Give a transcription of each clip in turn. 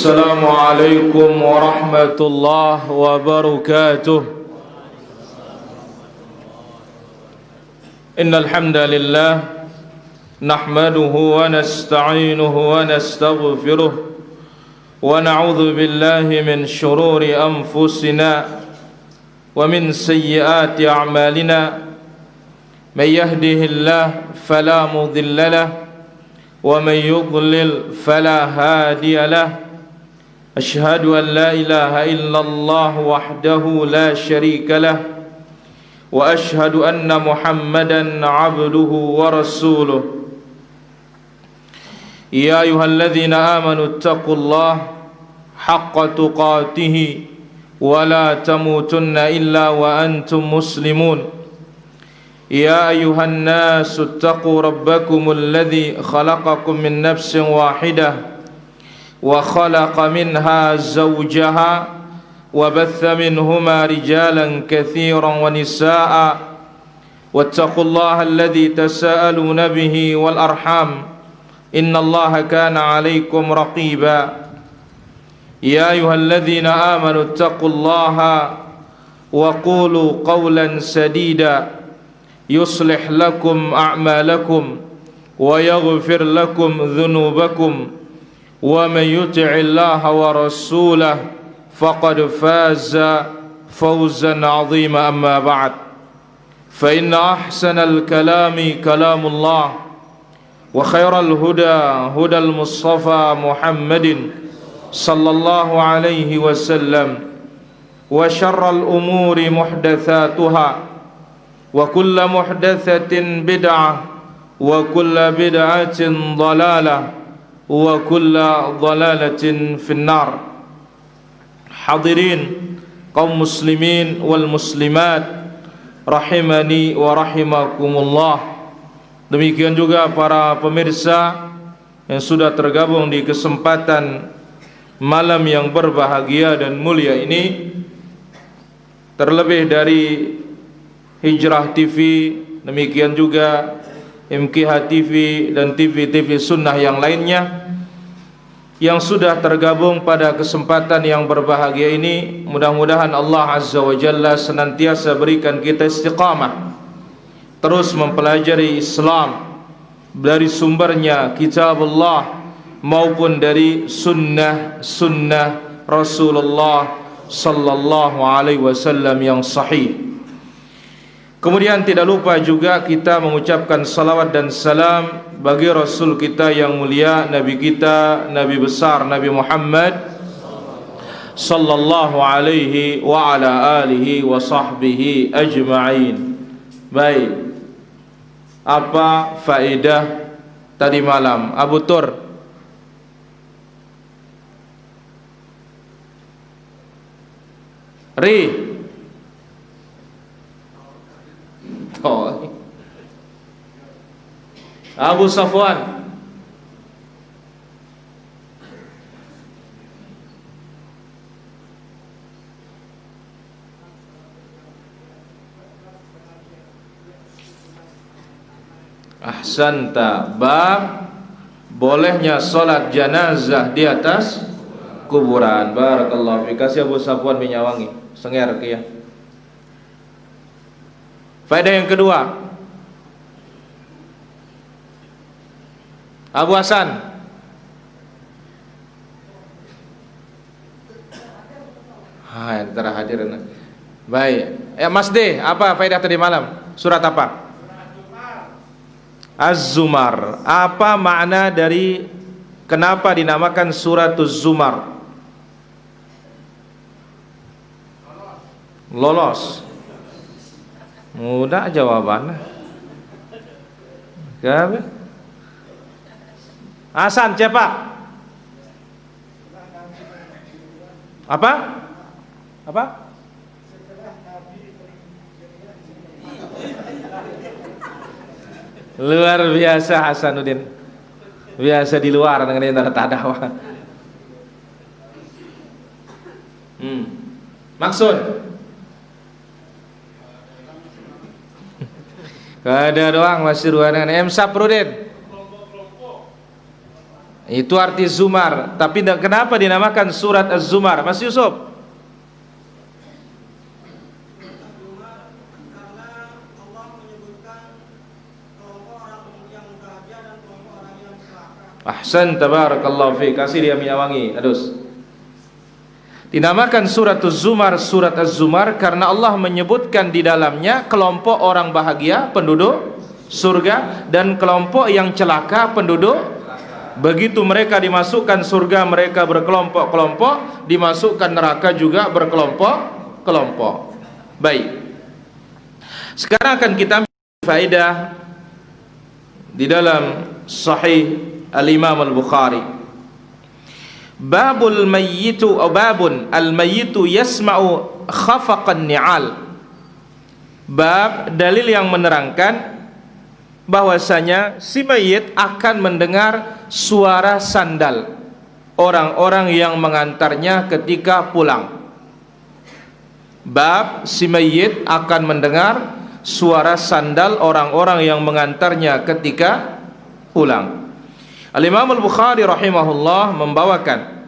السلام عليكم ورحمة الله وبركاته. إن الحمد لله نحمده ونستعينه ونستغفره ونعوذ بالله من شرور أنفسنا ومن سيئات أعمالنا. من يهده الله فلا مضل له ومن يضلل فلا هادي له. أشهد أن لا إله إلا الله وحده لا شريك له وأشهد أن محمدا عبده ورسوله. يا أيها الذين آمنوا اتقوا الله حق تقاته ولا تموتن إلا وأنتم مسلمون. يا أيها الناس اتقوا ربكم الذي خلقكم من نفس واحدة وخلق منها زوجها وبث منهما رجالا كثيرا ونساء واتقوا الله الذي تساءلون به والأرحام إن الله كان عليكم رقيبا. يا أيها الذين آمنوا اتقوا الله وقولوا قولا سديدا يصلح لكم أعمالكم ويغفر لكم ذنوبكم ومن يطع الله ورسوله فقد فاز فوزا عظيما. أما بعد فإن أحسن الكلام كلام الله وخير الهدى هدى المصطفى محمد صلى الله عليه وسلم وشر الأمور محدثاتها وكل محدثة بدعة وكل بدعة ضلالة وكل ضلالة في النار. Hadirin kaum muslimin wal muslimat rahimani wa rahimakumullah. Demikian juga para pemirsa yang sudah tergabung di kesempatan malam yang berbahagia dan mulia ini, terlebih dari Hijrah TV, demikian juga MKH TV dan TV-TV sunnah yang lainnya yang sudah tergabung pada kesempatan yang berbahagia ini. Mudah-mudahan Allah Azza wa Jalla senantiasa berikan kita istiqamah, terus mempelajari Islam dari sumbernya kitab Allah maupun dari sunnah Rasulullah sallallahu alaihi wasallam yang sahih. Kemudian tidak lupa juga kita mengucapkan salawat dan salam bagi Rasul kita yang mulia, Nabi kita, Nabi besar Nabi Muhammad sallallahu alaihi wa ala alihi wa sahbihi ajma'in. Baik, apa faedah tadi malam? Abu Tur, Ri, Abu Safwan, ahsanta, bab bolehnya sholat janazah di atas kuburan. Barakallahu fik. Kasih Abu Safwan minyak wangi senger ya. Faedah yang kedua, Abu Hasan, antara hadir. Baik, Mas D, apa faedah tadi malam? Surat apa? Az-Zumar. Apa makna dari kenapa dinamakan Suratuz Zumar? Lolos. Mudah jawabannya. Kenapa? Hasan, cepat. Apa? Apa? Luar biasa Hasanuddin. Biasa di luar dengan yang tadawa. Maksud Kada doang masih ruangan. Saprodin. Itu arti Zumar. Tapi kenapa dinamakan surat Az-Zumar, Mas Yusuf? Ahsan, tabarakallahu fi. Kasih dia minyak wangi. Adus. Dinamakan surat Az-Zumar surat Az-Zumar karena Allah menyebutkan di dalamnya kelompok orang bahagia penduduk surga dan kelompok yang celaka penduduk. Begitu mereka dimasukkan surga mereka berkelompok-kelompok, dimasukkan neraka juga berkelompok-kelompok. Baik. Sekarang akan kita ambil faedah di dalam Sahih Al-Imam Al-Bukhari. Babul mayyitu atau babun al-mayyitu yasma'u khafaqan ni'al. Bab dalil yang menerangkan bahwasanya si mayit akan mendengar suara sandal orang-orang yang mengantarnya ketika pulang. Bab si mayit akan mendengar suara sandal orang-orang yang mengantarnya ketika pulang. Al-Imam Al-Bukhari rahimahullah membawakan,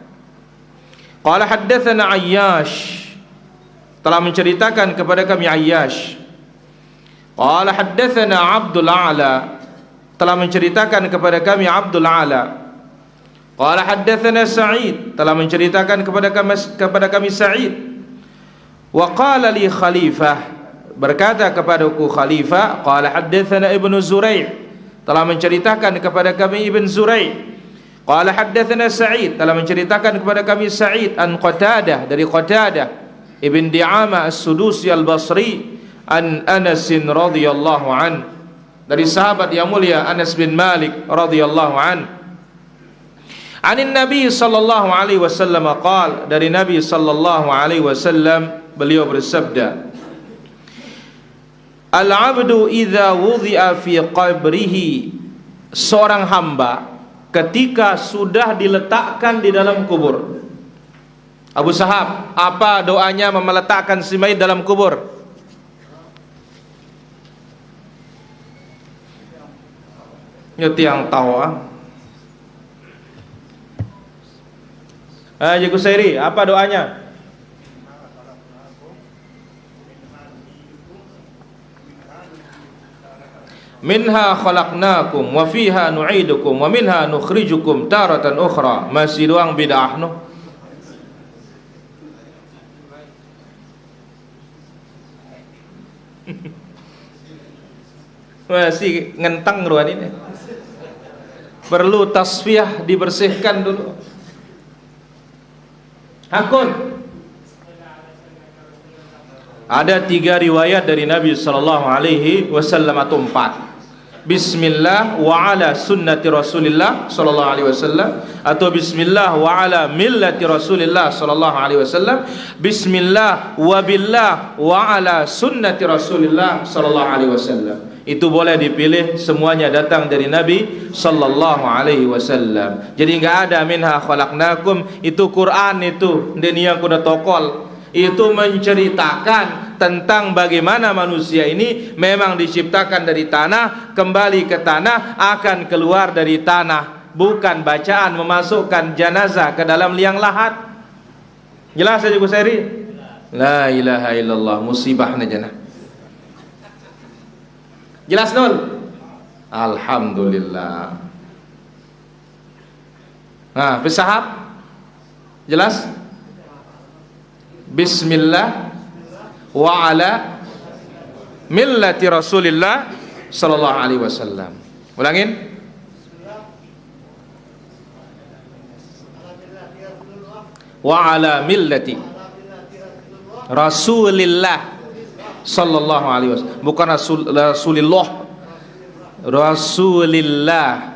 qala haddatsana Ayyash, telah menceritakan kepada kami Ayyash. Qala haddatsana Abdul A'la, telah menceritakan kepada kami Abdul A'la. Qala haddatsana Sa'id, telah menceritakan kepada kami Sa'id. Wa qala li Khalifah, berkata kepadaku Khalifah, qala haddatsana Ibnu Zurai', telah menceritakan kepada kami Ibn Zurai'. Qala haddatsana Sa'id, telah menceritakan kepada kami Sa'id an Qatadah, dari Qatadah Ibn Di'amah As-Sudusi Al-Basri an Anas radhiyallahu an, dari sahabat yang mulia Anas bin Malik radhiyallahu an. Anin Nabi sallallahu alaihi wasallam qala, dari Nabi sallallahu alaihi wasallam beliau bersabda, al-'abdu idza wudhi'a fi qabrihi, seorang hamba ketika sudah diletakkan di dalam kubur. Abu Sahab, apa doanya meletakkan si mayit dalam kubur? Nyuti yang tahu Haji Kusairi, apa doanya? Minha khalaqnakum wa fiha nu'idukum wa minha nukhrijukum taratan ukhra. Masih doang bid'ah noh. Masih ngentang ruan ini. Perlu tasfiyah, dibersihkan dulu. Hakun. Ada 3 riwayat dari Nabi sallallahu alaihi wasallam atau 4. Bismillah wa ala sunnati Rasulillah sallallahu alaihi wasallam, atau bismillah wa ala millati Rasulillah sallallahu alaihi wasallam, bismillah wa billah wa ala sunnati Rasulillah sallallahu alaihi wasallam. Itu boleh dipilih, semuanya datang dari Nabi sallallahu alaihi wasallam. Jadi enggak ada minha khalaqnakum, itu Quran itu dunia kuda tokol. Itu menceritakan tentang bagaimana manusia ini memang diciptakan dari tanah, kembali ke tanah, akan keluar dari tanah. Bukan bacaan memasukkan jenazah ke dalam liang lahat. Jelas saja Bu Seri? La ilaha illallah, musibahnya jenah. Jelas Nul? Alhamdulillah. Nah, pesahab? Jelas? Bismillah wa ala millati Rasulillah sallallahu alaihi wasallam. Ulangin. Wa ala millati Rasulillah sallallahu alaihi wasallam. Bukan Rasulillah. Rasulillah.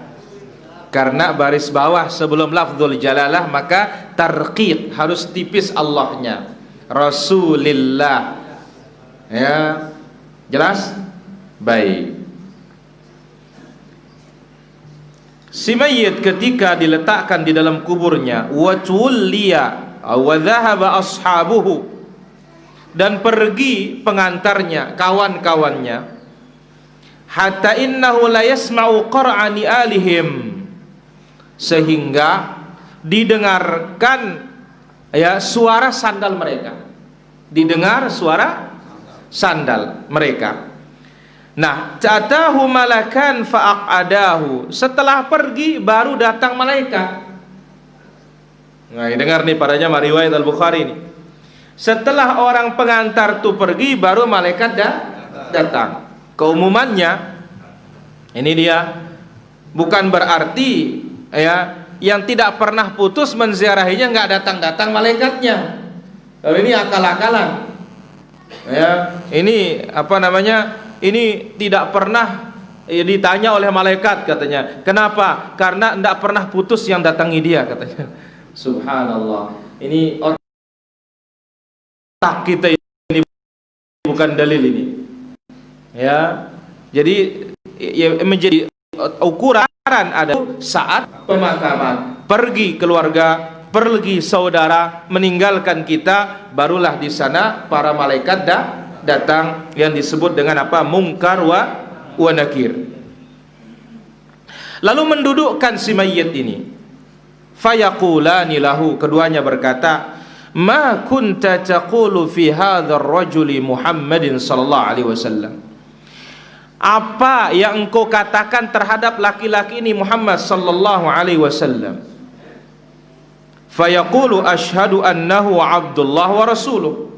Karena baris bawah sebelum lafzul jalalah maka tarqiq, harus tipis Allahnya. Rasulillah. Ya, jelas? Baik. Si mayit ketika diletakkan di dalam kuburnya, wa tuwliya wa dhahaba ashabuhu, dan pergi pengantarnya, kawan-kawannya, hatta innahu la yasma'u qar'ani alihim, sehingga didengarkan ya suara sandal mereka. Didengar suara sandal mereka. Nah, atahu malakan fa'aqadahu. Setelah pergi baru datang malaikat. Nah, dengar nih para jamaah riwayat Al-Bukhari ini. Setelah orang pengantar itu pergi baru malaikat datang. Keumumannya ini dia, bukan berarti ya yang tidak pernah putus menziarahinya nggak datang-datang malaikatnya. Kalau ini akal-akalan. Ya, ini apa namanya? Ini tidak pernah ditanya oleh malaikat katanya. Kenapa? Karena tidak pernah putus yang datangi dia katanya. Subhanallah. Ini otak kita ini bukan dalil ini. Ya. Jadi ya, menjadi ukuran ada saat pemakaman, pergi keluarga, pergi saudara meninggalkan kita, barulah di sana para malaikat datang yang disebut dengan apa? Munkar wa nakir. Lalu mendudukkan si mayit ini. Fayaqulani lahu, keduanya berkata, "Ma kunta taqulu fi hadzal rajuli Muhammadin sallallahu alaihi wasallam?" Apa yang engkau katakan terhadap laki-laki ini Muhammad sallallahu alaihi wasallam? Fayaqulu asyhadu annahu Abdullah wa rasuluh.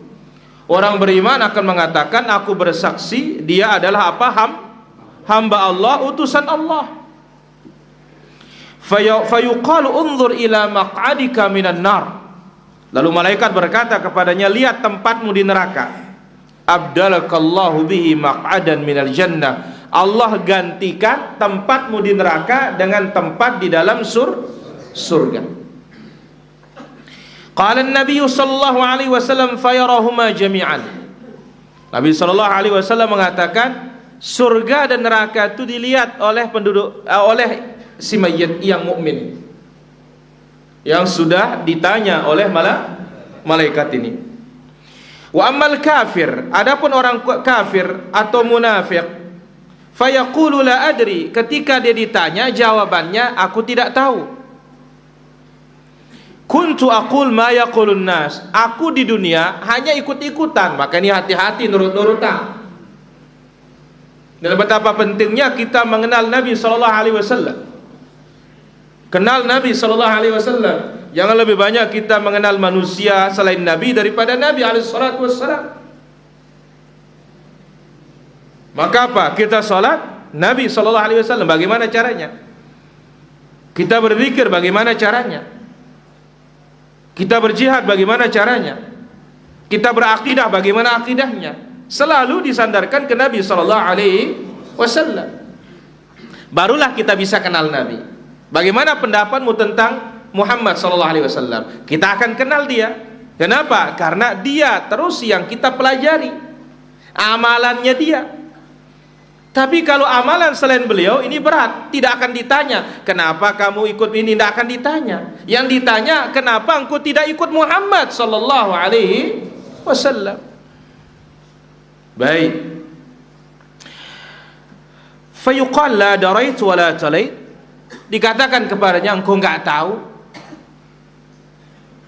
Orang beriman akan mengatakan, aku bersaksi dia adalah apa? Hamba Allah, utusan Allah. Fayuqalu unzur ila maq'adika minan nar. Lalu malaikat berkata kepadanya, lihat tempatmu di neraka. Abdalakallahu bihi maq'adan minal jannah. Allah gantikan tempatmu di neraka dengan tempat di dalam surga. Qala an-nabiy sallallahu alaihi wasallam fayarahuma jami'an. Nabi sallallahu alaihi wasallam mengatakan surga dan neraka itu dilihat oleh penduduk oleh si mayit yang mukmin yang sudah ditanya oleh malaikat ini. Wa ammal kafir, adapun orang kafir atau munafik, fayaqulu la adri, ketika dia ditanya jawabannya aku tidak tahu. Kuntu aqul ma yaqulun nas, aku di dunia hanya ikut-ikutan, maka ini hati-hati nurut-nurutan. Dan betapa pentingnya kita mengenal Nabi sallallahu alaihi wasallam. Kenal Nabi sallallahu alaihi wasallam. Jangan lebih banyak kita mengenal manusia selain Nabi daripada Nabi alaihi salatu wassalam. Maka apa? Kita salat Nabi sallallahu alaihi wasallam, bagaimana caranya? Kita berzikir, bagaimana caranya? Kita berjihad, bagaimana caranya? Kita berakidah, bagaimana akidahnya? Selalu disandarkan ke Nabi sallallahu alaihi wasallam. Barulah kita bisa kenal Nabi. Bagaimana pendapatmu tentang Muhammad sallallahu alaihi wasallam? Kita akan kenal dia. Kenapa? Karena dia terus yang kita pelajari. Amalannya dia. Tapi kalau amalan selain beliau ini berat, tidak akan ditanya, kenapa kamu ikut ini, tidak akan ditanya. Yang ditanya, kenapa engkau tidak ikut Muhammad sallallahu alaihi wasallam. Baik. Fayuqal la darait wa la talait. Dikatakan kepadanya, engkau enggak tahu.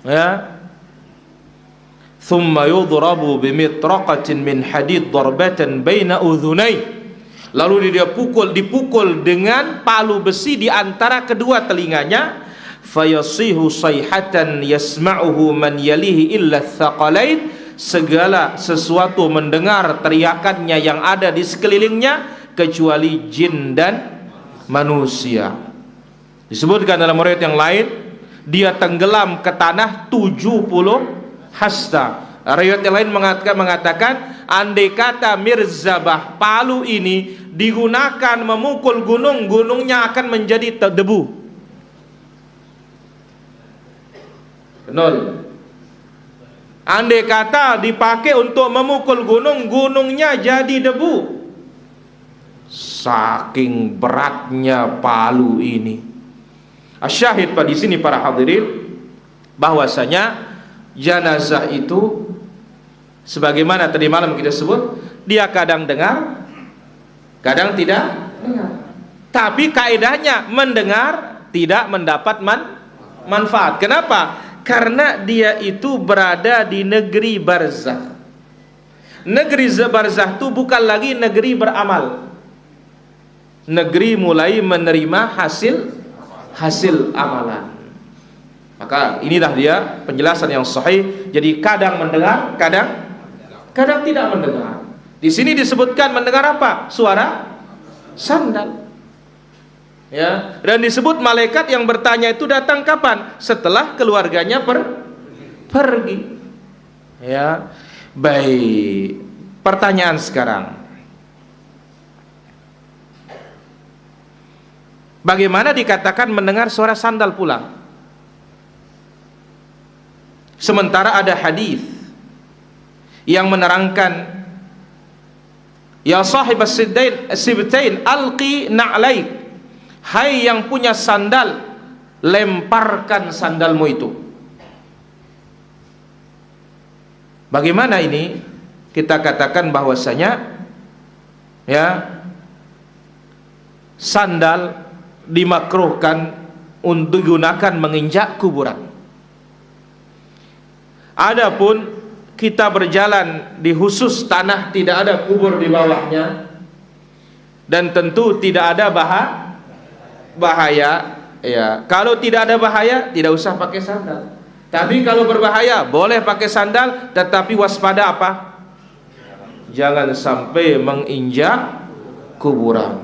Ya. Thumma yudrabu bimitraqatin min hadid darbatan baina udhunai. Lalu dia dipukul dengan palu besi di antara kedua telinganya. Fayasihu sayhatan yasma'uhu man yalihi illa thaqalain. Segala sesuatu mendengar teriakannya yang ada di sekelilingnya kecuali jin dan manusia. Disebutkan dalam riwayat yang lain, dia tenggelam ke tanah 70 hasta. Riwayat yang lain mengatakan andai kata mirzabah palu ini digunakan memukul gunung, gunungnya akan menjadi debu. Nol. Andai kata dipakai untuk memukul gunung, gunungnya jadi debu. Saking beratnya palu ini. Asyahid pada sini para hadirin bahwasanya jenazah itu sebagaimana tadi malam kita sebut, dia kadang dengar, kadang tidak dengar. Tapi kaidahnya mendengar tidak mendapat manfaat. Kenapa? Karena dia itu berada di negeri barzakh. Negeri barzakh itu bukan lagi negeri beramal, negeri mulai menerima hasil amalan. Maka inilah dia penjelasan yang sahih. Jadi kadang mendengar, kadang tidak mendengar. Di sini disebutkan mendengar apa? Suara sandal. Ya, dan disebut malaikat yang bertanya itu datang kapan? Setelah keluarganya pergi. Ya. Baik. Pertanyaan sekarang. Bagaimana dikatakan mendengar suara sandal pula? Sementara ada hadis yang menerangkan, ya sahibas sibtain alqi na'laik, hai yang punya sandal, lemparkan sandalmu itu. Bagaimana ini? Kita katakan bahwasanya ya, sandal dimakruhkan untuk digunakan menginjak kuburan. Adapun kita berjalan di khusus tanah, tidak ada kubur di bawahnya, dan tentu tidak ada bahaya. Ya, kalau tidak ada bahaya, tidak usah pakai sandal. Tapi kalau berbahaya, boleh pakai sandal, tetapi waspada apa? Jangan sampai menginjak kuburan.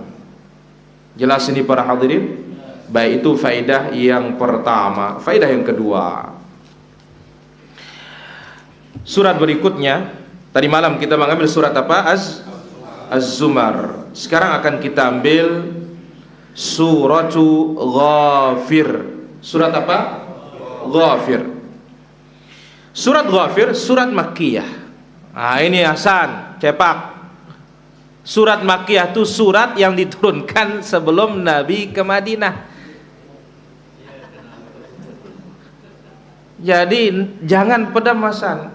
Jelas ini para hadirin? Baik, itu faedah yang pertama. Faedah yang kedua, surat berikutnya, tadi malam kita mengambil surat apa? Az-Zumar. Sekarang akan kita ambil suratu Ghafir. Surat apa? Ghafir. Surat Ghafir, surat Makkiyah. Nah, ini Hasan, cepak. Surat Makkiyah itu surat yang diturunkan sebelum Nabi ke Madinah. Jadi jangan pedam Hasan.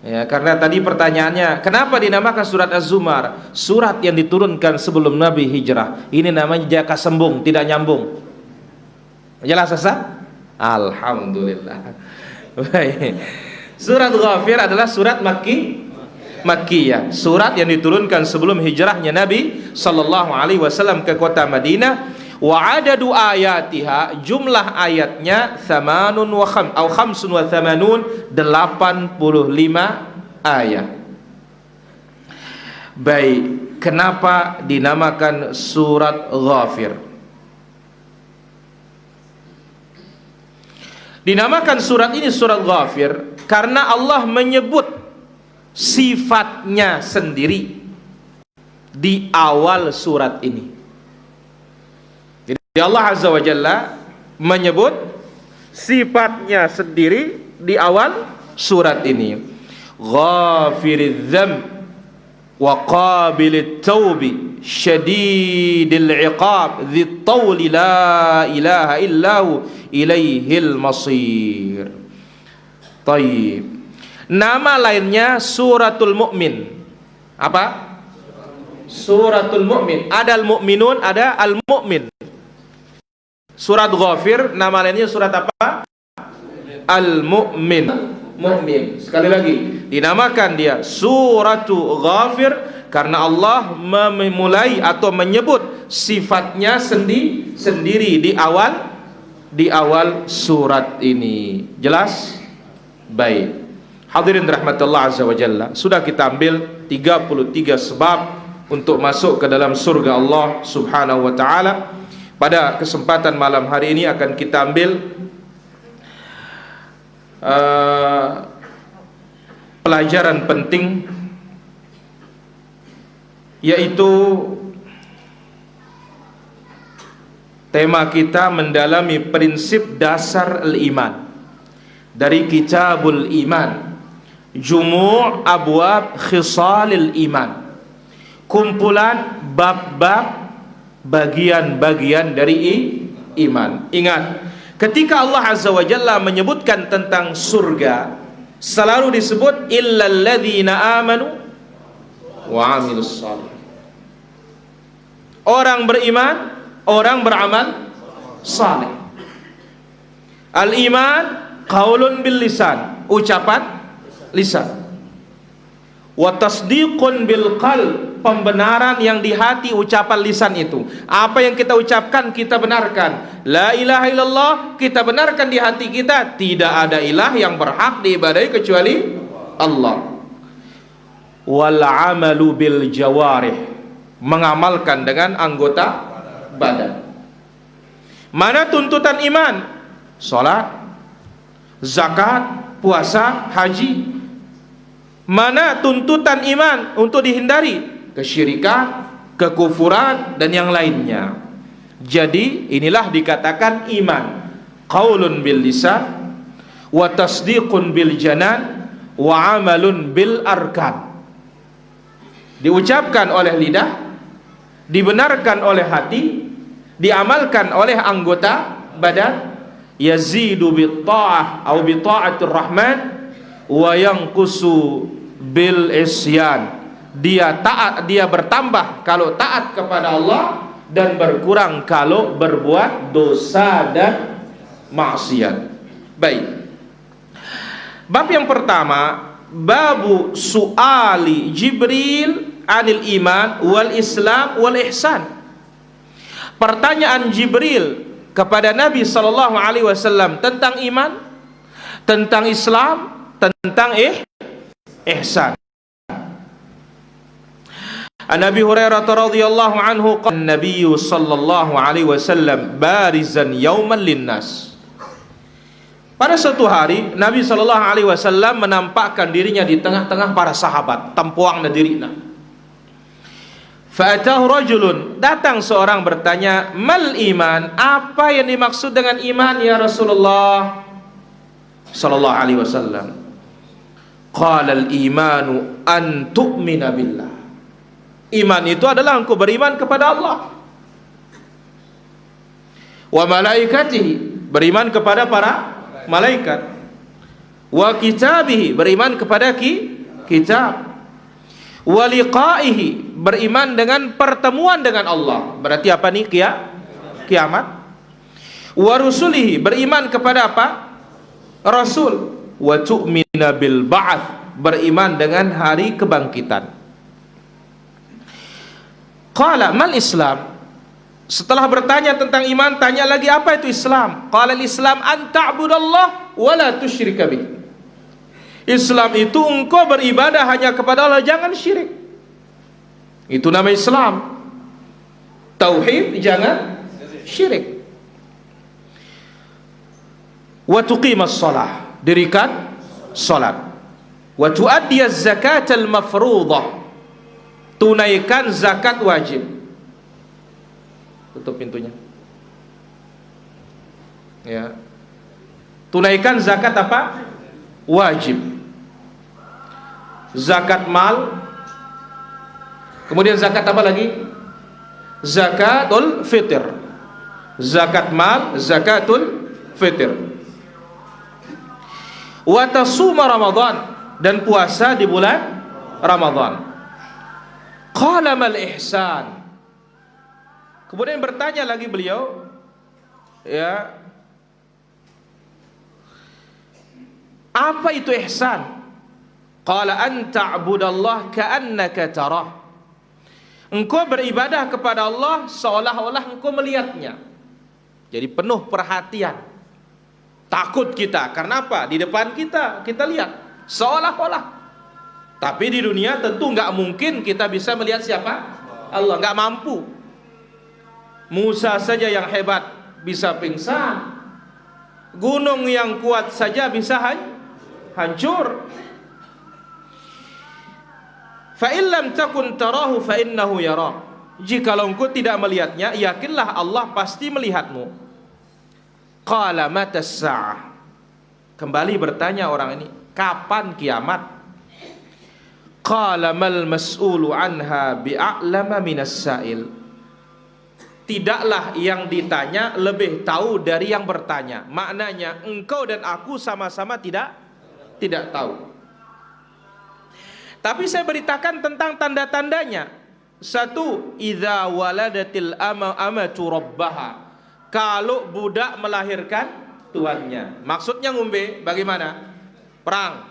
Ya, karena tadi pertanyaannya, kenapa dinamakan surat Az-Zumar? Surat yang diturunkan sebelum Nabi hijrah. Ini namanya jaka sembung, tidak nyambung. Jelas Hasan? Alhamdulillah. Baik. Surat Ghafir adalah surat Makkiyah, surat yang diturunkan sebelum hijrahnya Nabi sallallahu alaihi wasallam ke kota Madinah. Wa adadu ayatiha, jumlah ayatnya 85 ayat. Baik, kenapa dinamakan surat Ghafir? Dinamakan surat ini surat Ghafir karena Allah menyebut sifatnya sendiri di awal surat ini. Jadi Allah Azza wa Jalla menyebut sifatnya sendiri di awal surat ini. Ghafiridz dzamb wa qabilit taubi syadidil iqab dzit tauli la ilaha illahu ilaihil masir. Taib. Nama lainnya suratul Mu'min. Apa? Suratul Mu'min. Ada al-mu'minun, ada al-mu'min. Surat Ghafir nama lainnya surat apa? Al-Mu'min. Mu'min. Sekali lagi, dinamakan dia Suratul Ghafir karena Allah memulai atau menyebut sifatnya sendiri di awal surat ini. Jelas? Baik. Hadirin rahmatullah azza wa jalla, sudah kita ambil 33 sebab untuk masuk ke dalam surga Allah subhanahu wa ta'ala. Pada kesempatan malam hari ini akan kita ambil pelajaran penting, yaitu tema kita mendalami prinsip dasar al-iman dari Kitabul Iman, Jumu' Abwab Khisalil Iman, kumpulan bab-bab bagian-bagian dari iman. Ingat, ketika Allah Azza wa Jalla menyebutkan tentang surga, selalu disebut illal ladzina amanu wa amilus shalih. Orang beriman, orang beramal saleh. Al-iman qaulun bil lisan, ucapan lisan. Wa tasdiqun bil qalb, pembenaran yang di hati, ucapan lisan itu. Apa yang kita ucapkan kita benarkan. La ilaha illallah kita benarkan di hati kita, tidak ada ilah yang berhak diibadahi kecuali Allah. Wal amalu bil jawarih, mengamalkan dengan anggota badan. Mana tuntutan iman? Salat, zakat, puasa, haji. Mana tuntutan iman untuk dihindari? Kesyirikan, kekufuran, dan yang lainnya. Jadi inilah dikatakan iman. Qaulun bil lisan, wa tasdiqun bil janan, wa amalun bil arkan. Diucapkan oleh lidah, dibenarkan oleh hati, diamalkan oleh anggota badan. Yazidu bi ta'ah atau bi ta'atir rahman, wa yanqusu bil isyan. Dia taat, dia bertambah kalau taat kepada Allah, dan berkurang kalau berbuat dosa dan maksiat. Baik. Bab yang pertama, babu su'ali Jibril anil iman wal islam wal ihsan. Pertanyaan Jibril kepada Nabi sallallahu alaihi wasallam tentang iman, tentang Islam, tentang ihsan. An Abi Hurairah radhiyallahu anhu qala Nabi sallallahu alaihi wasallam barizan yauman linnas. Pada suatu hari Nabi sallallahu alaihi wasallam menampakkan dirinya di tengah-tengah para sahabat, tempuangna dirina. Fa'atahu rajulun, datang seorang bertanya, mal iman, apa yang dimaksud dengan iman ya Rasulullah sallallahu alaihi wasallam? Qala al-imanu an tu'mina billah. Iman itu adalah engkau beriman kepada Allah, wa malaikatihi, beriman kepada para malaikat, wa kitabihi, beriman kepada kitab, wa liqaihi, beriman dengan pertemuan dengan Allah. Berarti apa nih? Kiamat. Wa rusulihi, beriman kepada apa? Rasul. Wa tu'mina bil ba'ats, beriman dengan hari kebangkitan. Qala mal Islam. Setelah bertanya tentang iman, tanya lagi apa itu Islam. Qala al-Islam an ta'budallah wa la tusyrika bih. Islam itu engkau beribadah hanya kepada Allah, jangan syirik. Itu nama Islam. Tauhid, jangan syirik. Wa tuqimas shalah, dirikan salat. Wa tu'addiyaz zakatal mafruḍah, tunaikan zakat wajib. Tutup pintunya. Ya. Tunaikan zakat apa? Wajib. Zakat mal. Kemudian zakat apa lagi? Zakatul fitr. Zakat mal, zakatul fitr. Wa tasuma Ramadan, dan puasa di bulan Ramadan. Qala mal ihsan. Kemudian bertanya lagi beliau, ya, apa itu ihsan? Qala an ta'budallah ka'annaka tarah. Engkau beribadah kepada Allah seolah-olah engkau melihatnya. Jadi penuh perhatian. Takut kita, karena apa? Di depan kita lihat seolah-olah. Tapi di dunia tentu nggak mungkin kita bisa melihat siapa? Allah, nggak mampu. Musa saja yang hebat bisa pingsan. Gunung yang kuat saja bisa hancur. Fa in lam takun tarahu fa innahu yara. Jikalau engkau tidak melihatnya, yakinlah Allah pasti melihatmu. Qala matas sa'ah. Kembali bertanya orang ini, kapan kiamat? Qala mal mas'ulu anha bi'a'lama minas sa'il. Tidaklah yang ditanya lebih tahu dari yang bertanya. Maknanya engkau dan aku sama-sama tidak tahu. Tapi saya beritakan tentang tanda-tandanya. Satu, idza waladatil amatu rabbaha. kalau budak melahirkan tuannya. Maksudnya ngumbe bagaimana? Perang,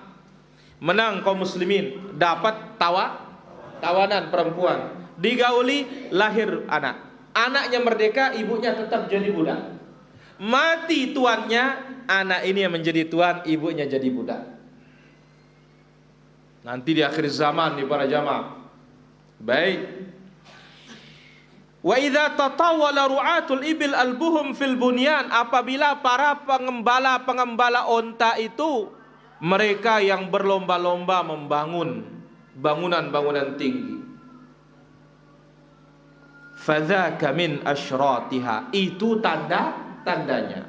menang kaum muslimin, dapat tawanan perempuan, digauli, lahir anak. Anaknya merdeka, ibunya tetap jadi budak. Mati tuannya, anak ini yang menjadi tuan, ibunya jadi budak. Nanti di akhir zaman nih para jamaah. Baik. Wa idza tatawwala ru'atul ibil albuhum fil bunyan, apabila para pengembala onta itu mereka yang berlomba-lomba membangun bangunan-bangunan tinggi. Fadzaka min asyratiha, itu tandanya.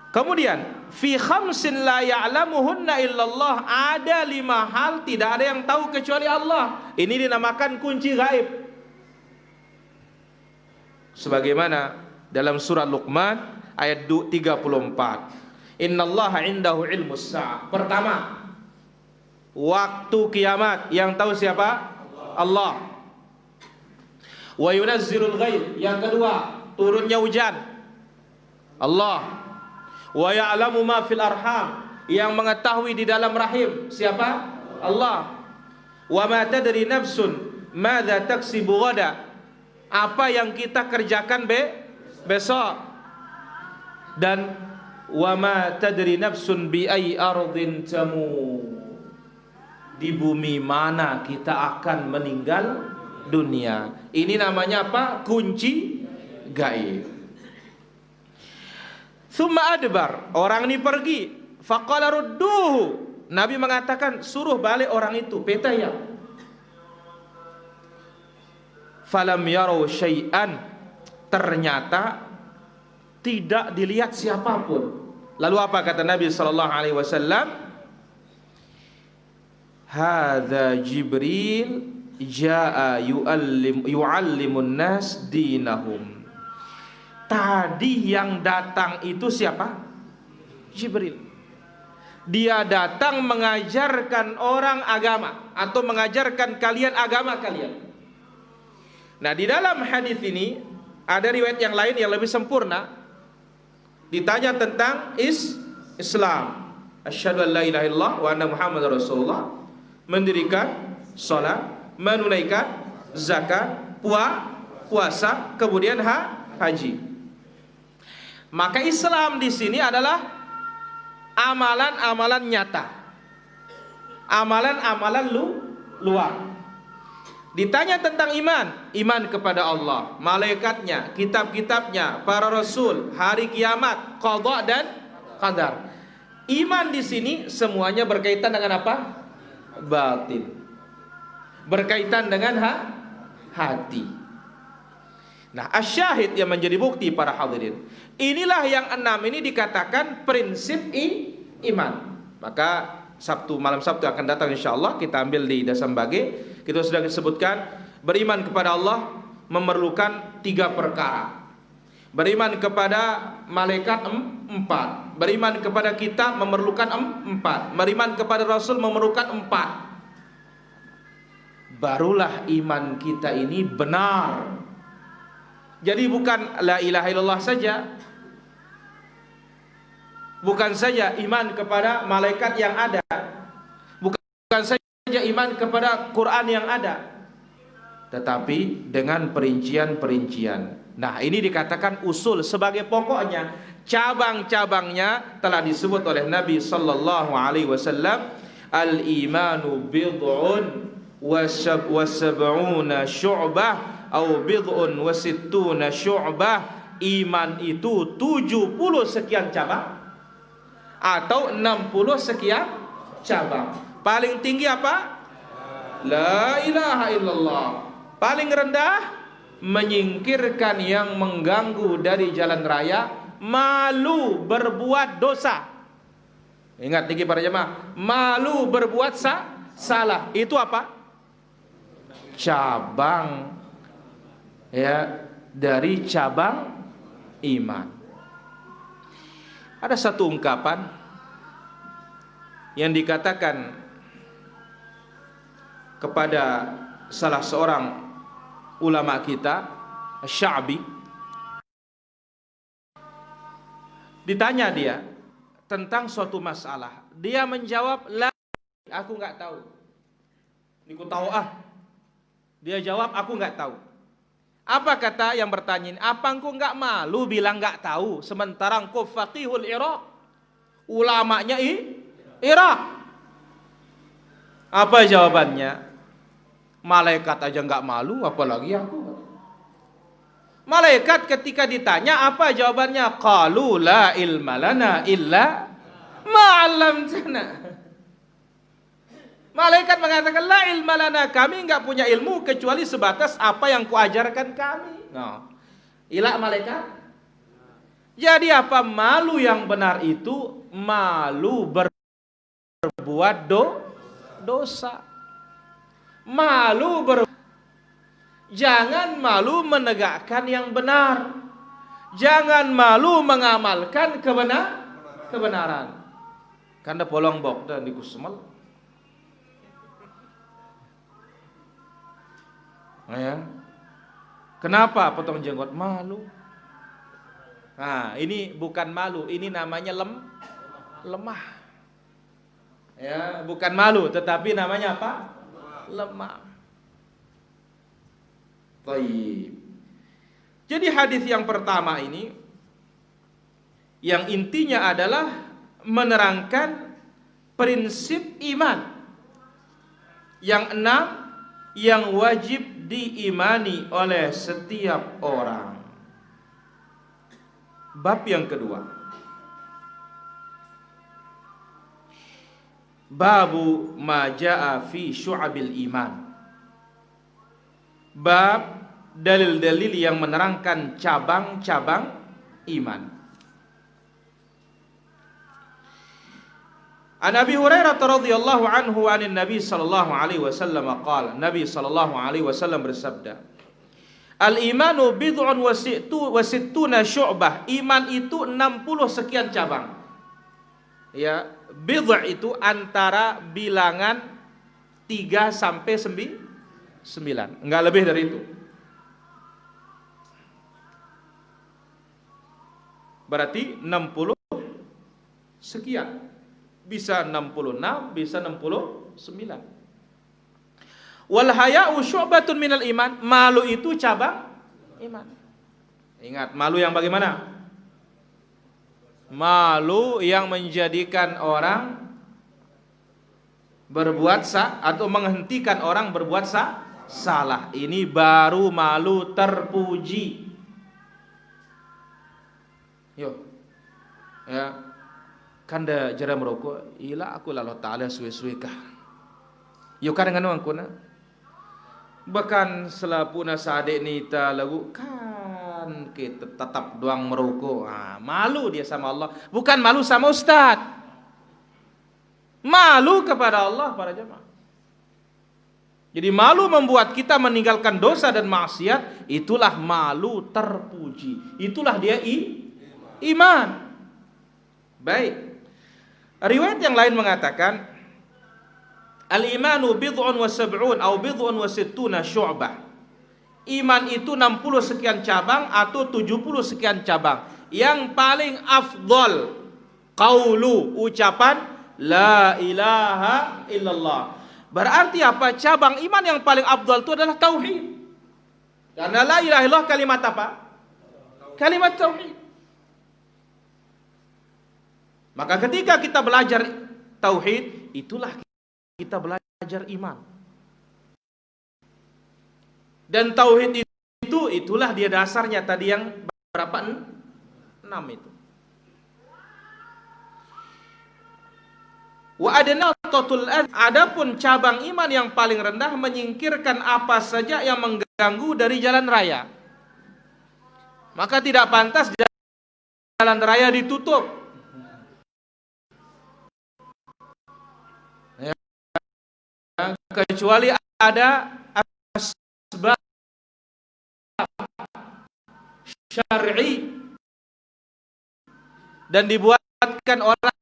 Kemudian fi khamsin la ya'lamuhunna illallah, ada 5 hal tidak ada yang tahu kecuali Allah. Ini dinamakan kunci gaib. Sebagaimana dalam surah Luqman ayat 34. Innallaha indahu ilmus sa'ah. Pertama, waktu kiamat yang tahu siapa? Allah. Wa yunazzilul ghaib, yang kedua, turunnya hujan, Allah. Wa ya'lamu ma fil arham, yang mengetahui di dalam rahim, siapa? Allah. Wa ma tadri nafsun madza taksibu ghada, apa yang kita kerjakan besok. Dan wa ma tadri nafsun bi ayyi ardin tamut, di bumi mana kita akan meninggal dunia. Ini namanya apa? Kunci gaib. Tsumma adbar, orang ini pergi. Faqala rudduhu, Nabi mengatakan suruh balik orang itu, petaya. Falam yarau syai'an, ternyata tidak dilihat siapapun. Lalu apa kata Nabi sallallahu alaihi wasallam? Hadza Jibril jaa yu'allimun nas dinahum. Tadi yang datang itu siapa? Jibril. Dia datang mengajarkan orang agama, atau mengajarkan kalian agama kalian. Nah, di dalam hadis ini ada riwayat yang lain yang lebih sempurna. Ditanya tentang Islam. Asyhadu an la ilaha illallah wa anna Muhammadar Rasulullah. Mendirikan salat, menunaikan zakat, puasa, kemudian haji. Maka Islam di sini adalah amalan-amalan nyata, amalan-amalan luar. Ditanya tentang iman kepada Allah, malaikatnya, kitab-kitabnya, para rasul, hari kiamat, qada dan qadar. Iman di sini semuanya berkaitan dengan apa? Batin. Berkaitan dengan hati. Nah, asyahid yang menjadi bukti para hadirin, inilah yang 6 ini dikatakan prinsip iman. Maka malam Sabtu akan datang insyaallah kita ambil di Dasambage. Kita sudah disebutkan beriman kepada Allah memerlukan 3 perkara. Beriman kepada malaikat 4. Beriman kepada kitab memerlukan 4. Beriman kepada Rasul memerlukan 4. Barulah iman kita ini benar. Jadi bukan la ilaha illallah saja, bukan saja iman kepada malaikat yang ada, bukan saja iman kepada Quran yang ada, tetapi dengan perincian-perincian. Nah, ini dikatakan usul sebagai pokoknya. Cabang-cabangnya telah disebut oleh Nabi sallallahu alaihi wasallam, al-imanu bid'un wa sab'una syu'bah au bid'un wa sittuna syu'bah. Iman itu 70 sekian cabang atau 60 sekian cabang. Paling tinggi apa? La ilaha illallah. Paling rendah menyingkirkan yang mengganggu dari jalan raya, malu berbuat dosa. Ingat tinggi para jemaah, malu berbuat salah. Itu apa? Cabang dari cabang iman. Ada satu ungkapan yang dikatakan kepada salah seorang ulama kita, Sya'bi, Ditanya dia tentang suatu masalah, dia menjawab, la, aku nggak tahu. Ini ku tahu ah. Dia jawab, aku nggak tahu. Apa kata yang bertanya ini? Apa engkau nggak malu bilang nggak tahu, sementara engkau faqihul Iraq, ulamanya Irak? Apa jawabannya? Malaikat aja nggak malu, apalagi aku. Malaikat ketika ditanya apa jawabannya? Qalu la ilma lana illa ma 'allamtana. Malaikat mengatakan la ilma lana, kami enggak punya ilmu kecuali sebatas apa yang kuajarkan kami. Nah, ilah malaikat. Jadi apa malu yang benar itu? Malu berbuat dosa. Jangan malu menegakkan yang benar. Jangan malu mengamalkan kebenaran. Kanda polong bok dan dikusmel. Ya. Kenapa potong jenggot? Malu. Nah, ini bukan malu, ini namanya lemah. Ya, bukan malu, tetapi namanya apa? Lemah. Baik. Jadi hadis yang pertama ini yang intinya adalah menerangkan prinsip iman. Yang enam yang wajib diimani oleh setiap orang. Bab yang kedua, babu ma jaa fi syu'abil iman. Bab dalil-dalil yang menerangkan cabang-cabang iman. An Abi Hurairah radhiyallahu anhu anin Nabi sallallahu alaihi wasallam qala, Nabi sallallahu alaihi wasallam bersabda, al-imanu bid'un wa sittuna syu'bah. Iman itu 60 sekian cabang. Ya, bidh' itu antara bilangan 3 sampai 9, enggak lebih dari itu. Berarti 60 sekian. Bisa 66, bisa 69. Wal haya'u syu'batun minal iman. Malu itu cabang iman. Ingat, malu yang bagaimana? Malu yang menjadikan orang berbuat atau menghentikan orang berbuat salah. Ini baru malu terpuji. Yo. Ya. Kanda jara merokok, ila aku Allah Ta'ala suwe-suwe kah. Yo kadang-kadang angkuna. Bahkan selapuna sadek nita lagu kan kita tetap doang merokok. Malu dia sama Allah, bukan malu sama ustaz. Malu kepada Allah para jemaah. Jadi malu membuat kita meninggalkan dosa dan maksiat, itulah malu terpuji. Itulah dia iman. Baik. Riwayat yang lain mengatakan al-imanu bid'un wa sab'un atau bid'un wa sittuna syu'bah. Iman itu 60 sekian cabang atau 70 sekian cabang. Yang paling afdal qaulu, ucapan la ilaha illallah. Berarti apa? Cabang iman yang paling afdal itu adalah tauhid. Karena la ilaha illallah kalimat apa? Kalimat tauhid. Maka ketika kita belajar tauhid, itulah kita belajar iman. Dan tauhid itulah dia dasarnya tadi yang berapa? 6 itu. Wa adnatatul adapun cabang iman yang paling rendah menyingkirkan apa saja yang mengganggu dari jalan raya. Maka tidak pantas jalan raya ditutup. Kecuali ada asbab syar'i dan dibuatkan orang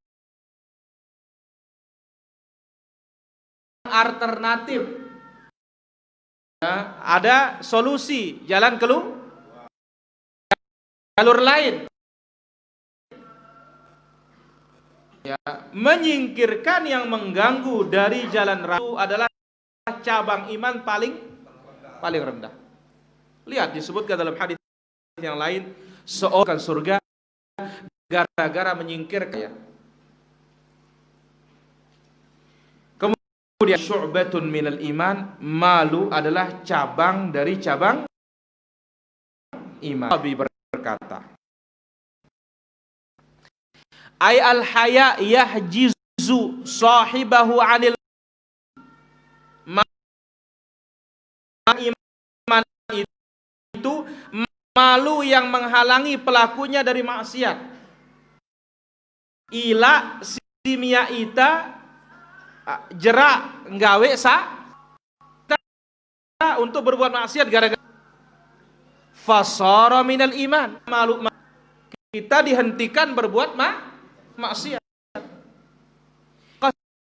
alternatif. Ada solusi, jalan keluar, jalur lain. ya, menyingkirkan yang mengganggu dari jalan raya adalah cabang iman paling rendah. Lihat disebutkan dalam hadis yang lain, seorang surga gara-gara menyingkirkan ya. Kemudian syu'batun minal iman, malu adalah cabang dari cabang iman. Nabi berkata, ay al-haya yahjizu sahibahu anil iman, itu malu yang menghalangi pelakunya dari maksiat. Ila simia ita jerak nggawe untuk berbuat maksiat gara-gara fasara minal iman, malu kita dihentikan berbuat maksiat.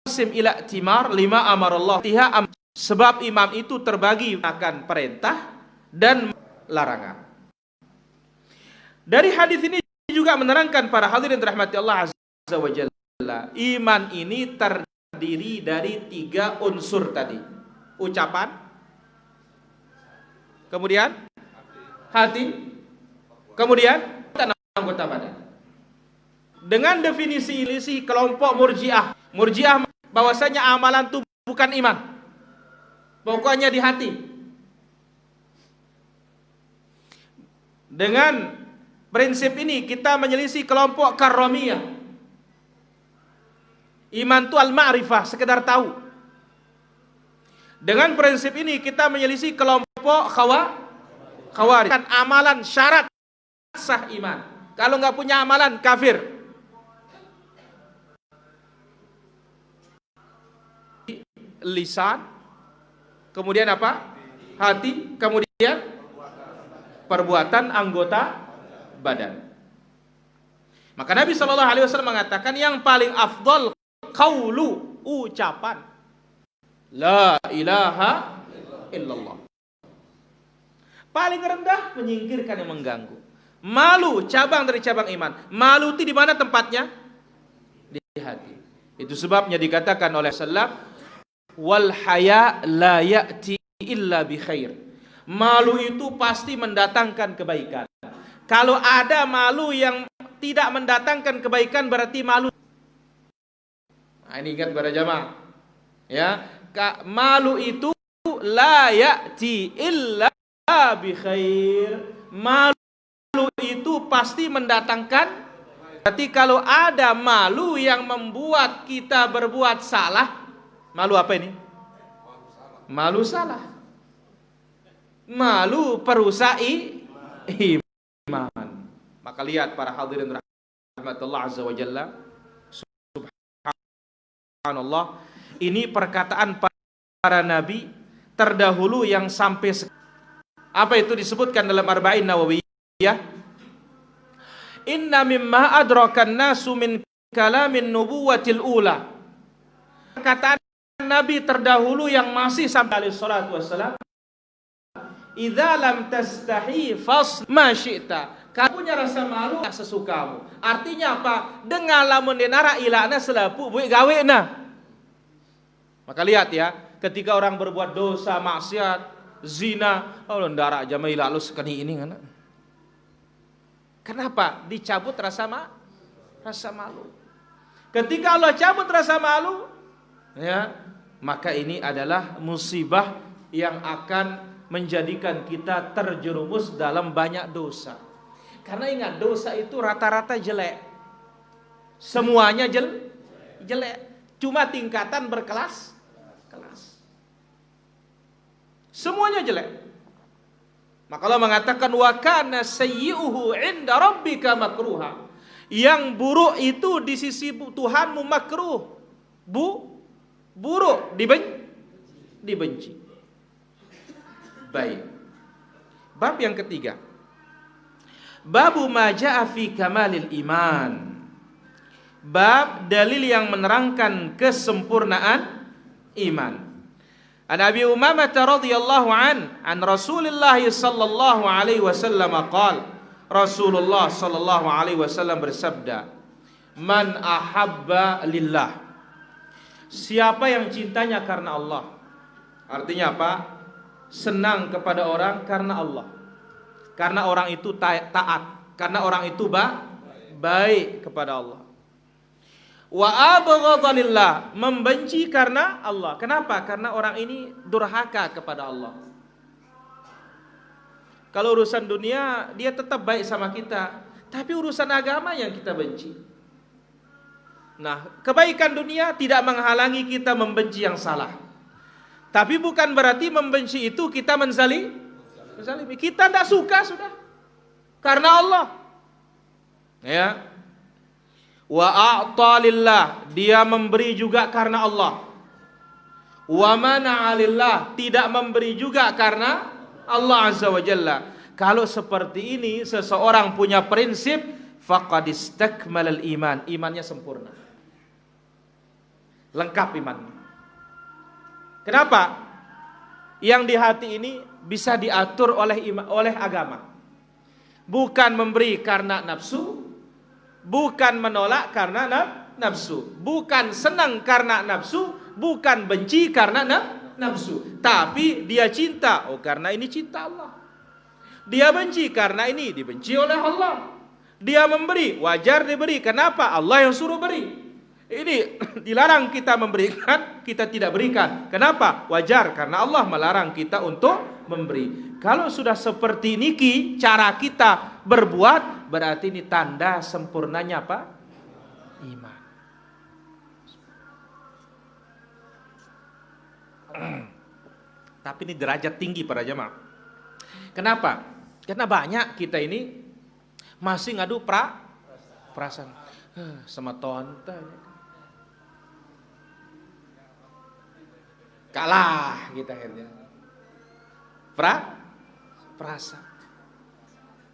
Qasim ila timar lima amarallah tiha, sebab imam itu terbagi akan perintah dan larangan. Dari hadis ini juga menerangkan para hadirin rahmati Allah azza wa jalla, iman ini terdiri dari 3 unsur tadi. Ucapan, kemudian hati, kemudian anggota badan. Dengan definisi kelompok Murji'ah bahwasanya amalan itu bukan iman, pokoknya di hati. Dengan prinsip ini kita menyelisih kelompok Karramiyah. Iman itu al-ma'rifah, sekedar tahu. Dengan prinsip ini kita menyelisih kelompok Khawarij. Kan amalan syarat sah iman. Kalau nggak punya amalan kafir. Lisan, kemudian apa? Hati, kemudian perbuatan anggota badan. Maka Nabi SAW mengatakan yang paling afdal qaulu, ucapan la ilaha illallah. Paling rendah menyingkirkan yang mengganggu. Malu cabang dari cabang iman. Malu itu di mana tempatnya? Di hati. Itu sebabnya dikatakan oleh sallallahu wal haya la ya'ti illa bi khair. Malu itu pasti mendatangkan kebaikan. Kalau ada malu yang tidak mendatangkan kebaikan berarti malu. Nah, ini ingat para jamaah. Ya, malu itu la ya'ti illa bi khair. Malu itu pasti mendatangkan. Berarti kalau ada malu yang membuat kita berbuat salah, malu apa ini? Malu salah. Malu perusak iman. Maka lihat para hadirin rahmatullah azza wa jalla, subhanallah, ini perkataan para nabi terdahulu yang sampai apa itu disebutkan dalam Arba'in Nawawiyah, inna mimma adrakan nasu min kalamin nubuwatil ula. Perkataan nabi terdahulu yang masih sampai alaihi salatu wassalam, idza lam tastahi fas ma syi'ta. Kamu punya rasa malu sesukamu. Artinya apa? Dengan lamun denara ilana selapu buik gawena. Maka lihat ya, ketika orang berbuat dosa, maksiat, zina, oh ndara jamai lalu sekali ini kan. Kenapa? Dicabut rasa malu. Ketika Allah cabut rasa malu, ya, maka ini adalah musibah yang akan menjadikan kita terjerumus dalam banyak dosa. Karena ingat, dosa itu rata-rata jelek. Semuanya jelek. Cuma tingkatan berkelas. Semuanya jelek. Maka Allah mengatakan wa kana sayyi'uhu 'inda rabbika makruha. Yang buruk itu di sisi Tuhanmu makruh. Buruk, dibenci. Baik. Bab yang ketiga. Babu ma ja'a fi kamalil iman. Bab dalil yang menerangkan kesempurnaan iman. An Abi Umamah radhiyallahu an Rasulullah sallallahu alaihi wasallam qala, Rasulullah sallallahu alaihi wasallam bersabda, Man ahabba lillah. Siapa yang cintanya karena Allah. Artinya apa? Senang kepada orang karena Allah. Karena orang itu taat, karena orang itu baik kepada Allah. Wa abghadha lillah, membenci karena Allah. Kenapa? Karena orang ini durhaka kepada Allah. Kalau urusan dunia dia tetap baik sama kita, tapi urusan agama yang kita benci. Nah, kebaikan dunia tidak menghalangi kita membenci yang salah. Tapi bukan berarti membenci itu kita menzalimi. Kita tidak suka sudah. Karena Allah. Ya. Wa a'ta lillah, dia memberi juga karena Allah. Wa mana'a lillah, tidak memberi juga karena Allah Azza wa Jalla. Kalau seperti ini seseorang punya prinsip, faqad istakmalal iman, imannya sempurna. Lengkap imannya. Kenapa? Yang di hati ini bisa diatur oleh agama. Bukan memberi karena nafsu, bukan menolak karena nafsu, bukan senang karena nafsu, bukan benci karena nafsu. Tapi dia cinta, karena ini cinta Allah. Dia benci karena ini dibenci oleh Allah. Dia memberi, wajar diberi. Kenapa? Allah yang suruh beri. Ini dilarang kita memberikan, kita tidak berikan. Kenapa? Wajar, karena Allah melarang kita untuk memberi. Kalau sudah seperti ini cara kita berbuat, berarti ini tanda sempurnanya apa? Iman. Tapi ini derajat tinggi para jemaah. Kenapa? Karena banyak kita ini masih ngadu perasaan. Sama tonton. Kalah kita akhirnya. Perasaan.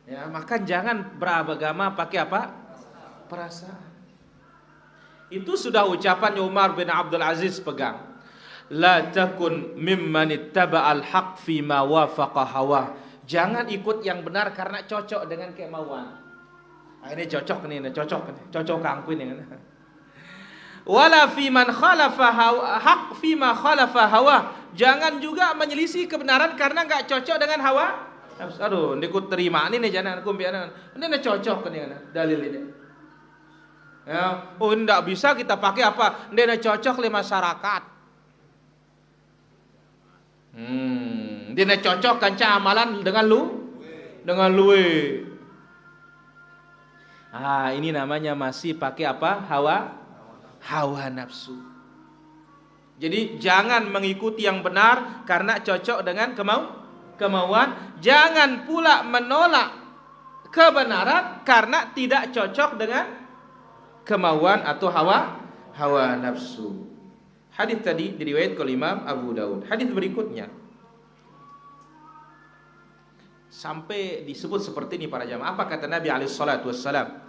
Ya, maka jangan beragama pakai apa? Perasaan. Itu sudah ucapan Umar bin Abdul Aziz pegang. La takun mimman ittaba'al haq fi ma wafaqa hawa. Jangan ikut yang benar karena cocok dengan kemauan. Ini cocok nih, cocok kangku ini. Wala fi man khalafa haq fi ma khalafa hawa. Jangan juga menyelisih kebenaran karena enggak cocok dengan hawa. Aduh, ndikut terima ini jangan aku biar ini cocok nih dalil ini. Ya, enggak bisa kita pakai apa? Ini cocok le masyarakat. Dia cocok kanca amalan dengan luwe. Ini namanya masih pakai apa? Hawa nafsu. Jadi jangan mengikuti yang benar karena cocok dengan kemauan. Jangan pula menolak kebenaran karena tidak cocok dengan kemauan atau hawa nafsu. Hadis tadi diriwayatkan oleh Imam Abu Daud. Hadis berikutnya sampai disebut seperti ini para jamaah. Apa kata Nabi alaihi salatu wassalam?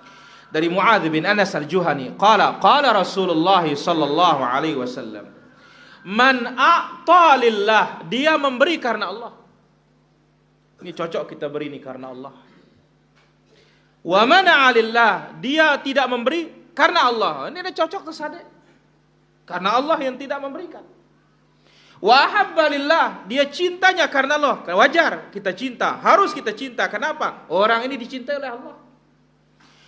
Dari Muadz bin Anas al-Juhani, qala Rasulullah sallallahu alaihi wasallam, man a'ta lillah, dia memberi karena Allah. Ini cocok kita beri ini karena Allah. Wa mana'a lillah, dia tidak memberi karena Allah. Ini ada cocok tersadek. Karena Allah yang tidak memberikan. Wa ahabba lillah, dia cintanya karena Allah. Wajar kita cinta, harus kita cinta. Kenapa? Orang ini dicintai oleh Allah.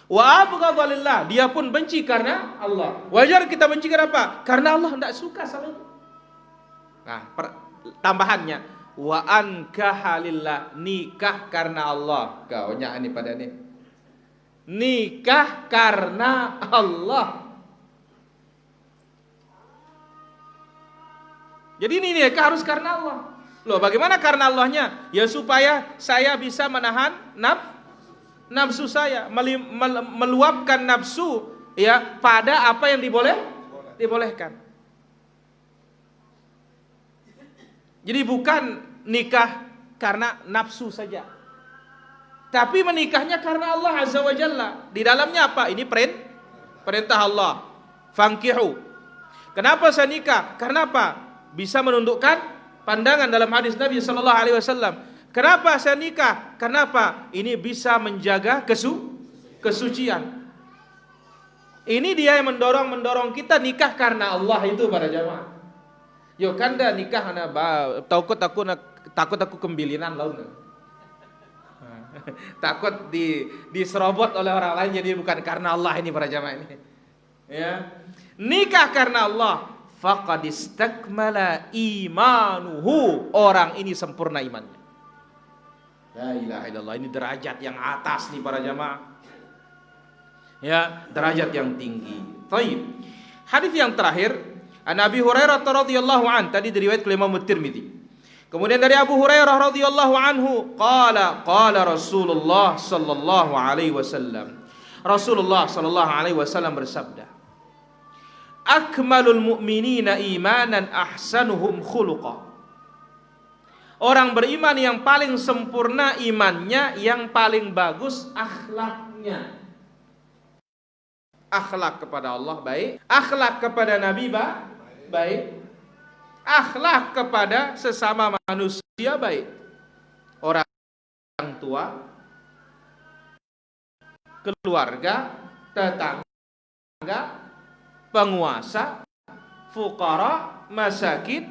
Wa abghadha lillah, dia pun benci karena Allah. Wajar kita benci kenapa? Karena Allah tidak suka sama itu. Nah, tambahannya wa ankaha lillah, nikah karena Allah. Kaunya ini pada ini. Nikah karena Allah. Jadi ini nikah harus karena Allah. Loh, bagaimana karena Allahnya? Ya supaya saya bisa menahan nafsu saya, meluapkan nafsu ya pada apa yang dibolehkan. Jadi bukan nikah karena nafsu saja, tapi menikahnya karena Allah Azza wa Jalla. Di dalamnya apa? Ini perintah Allah. Fankihu. Kenapa saya nikah? Karena apa? Bisa menundukkan pandangan dalam hadis Nabi sallallahu alaihi wasallam. Kenapa saya nikah? Kenapa? Ini bisa menjaga kesucian. Ini dia yang mendorong kita nikah karena Allah itu para jamaah. Yo kanda nikah ana takut aku kembilinan laun. Takut diserobot oleh orang lain, jadi bukan karena Allah ini para jamaah ini. Ya. Nikah karena Allah, faqad istakmala imanuhu. Orang ini sempurna imannya. La ilaha illallah, ini derajat yang atas nih para jamaah. Ya, derajat yang tinggi. Baik. Hadis yang terakhir, An Abi Hurairah radhiyallahu an, tadi diriwayat oleh Imam Tirmidzi. Kemudian dari Abu Hurairah radhiyallahu anhu, qala Rasulullah sallallahu alaihi wasallam. Rasulullah sallallahu alaihi wasallam bersabda, akmalul mu'minina imanan ahsanuhum khuluqa. Orang beriman yang paling sempurna imannya, yang paling bagus akhlaknya. Akhlak kepada Allah baik, akhlak kepada Nabi baik, akhlak kepada sesama manusia baik. Orang tua, keluarga, tetangga, penguasa, fuqara, masakin,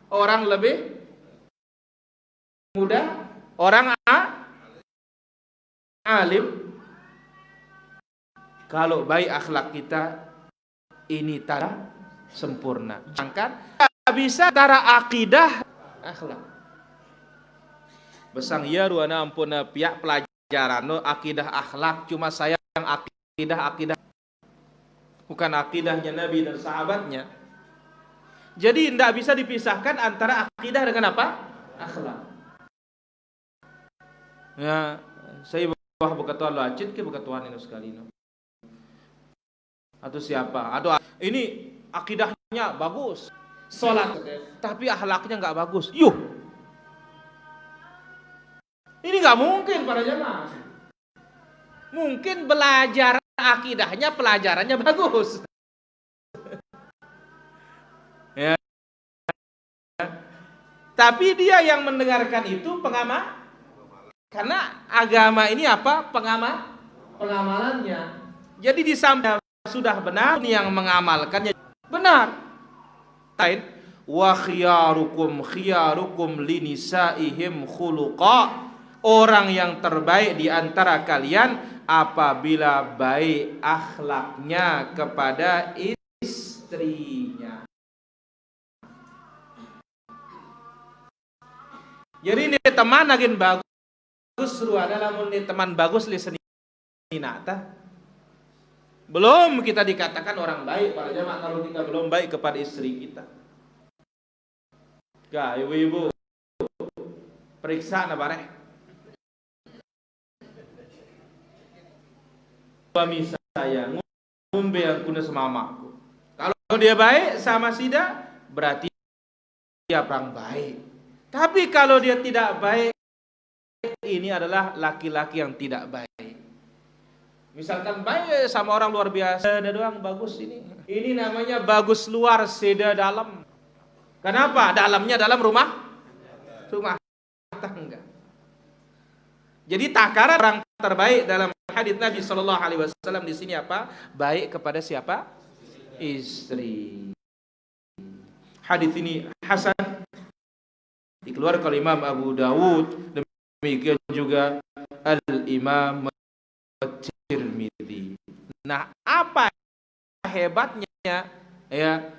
orang lebih muda, orang alim. Kalau baik akhlak kita, ini tanda sempurna. Jangan bisa tara akidah akhlak. Besang ya ruana ampuna pihak pelajaran no akidah akhlak, cuma saya yang akidah bukan akidahnya Nabi dan sahabatnya. Jadi tidak bisa dipisahkan antara akidah dengan apa? Akhlak. Ya, saya bawa berketuan lacit ke berketuan ini sekali no. Atau siapa? Aduh, ini akidahnya bagus, sholat, tapi akhlaknya nggak bagus. Yuh, ini nggak mungkin para jemaah. Mungkin belajar akidahnya, pelajarannya bagus. Ya. Tapi dia yang mendengarkan itu pengamal, karena agama ini apa? Pengamalannya. Jadi di samping sudah benar, yang mengamalkannya benar. Wa khiyarukum linisaihim khuluqa. Orang yang terbaik di antara kalian apabila baik akhlaknya kepada istrinya. Jadi ini teman agin bagus ru adalah mun teman bagus li seninata. Belum kita dikatakan orang baik para jemaah kalau kita belum baik kepada istri kita. Ga ibu-ibu periksa na bareh. Suami saya ngombe yang kuna sama mamaku. Kalau dia baik sama Sida, berarti dia orang baik. Tapi kalau dia tidak baik, ini adalah laki-laki yang tidak baik. Misalkan baik sama orang luar biasa, ada doang bagus ini. Ini namanya bagus luar, seda dalam. Kenapa? Dalamnya dalam rumah tangga. Jadi takaran orang terbaik dalam hadits Nabi Shallallahu Alaihi Wasallam di sini apa? Baik kepada siapa? Istri. Hadits ini hasan, dikeluarkan oleh Imam Abu Dawud, demikian juga Al-Imam Tirmidzi. Nah, apa hebatnya ya?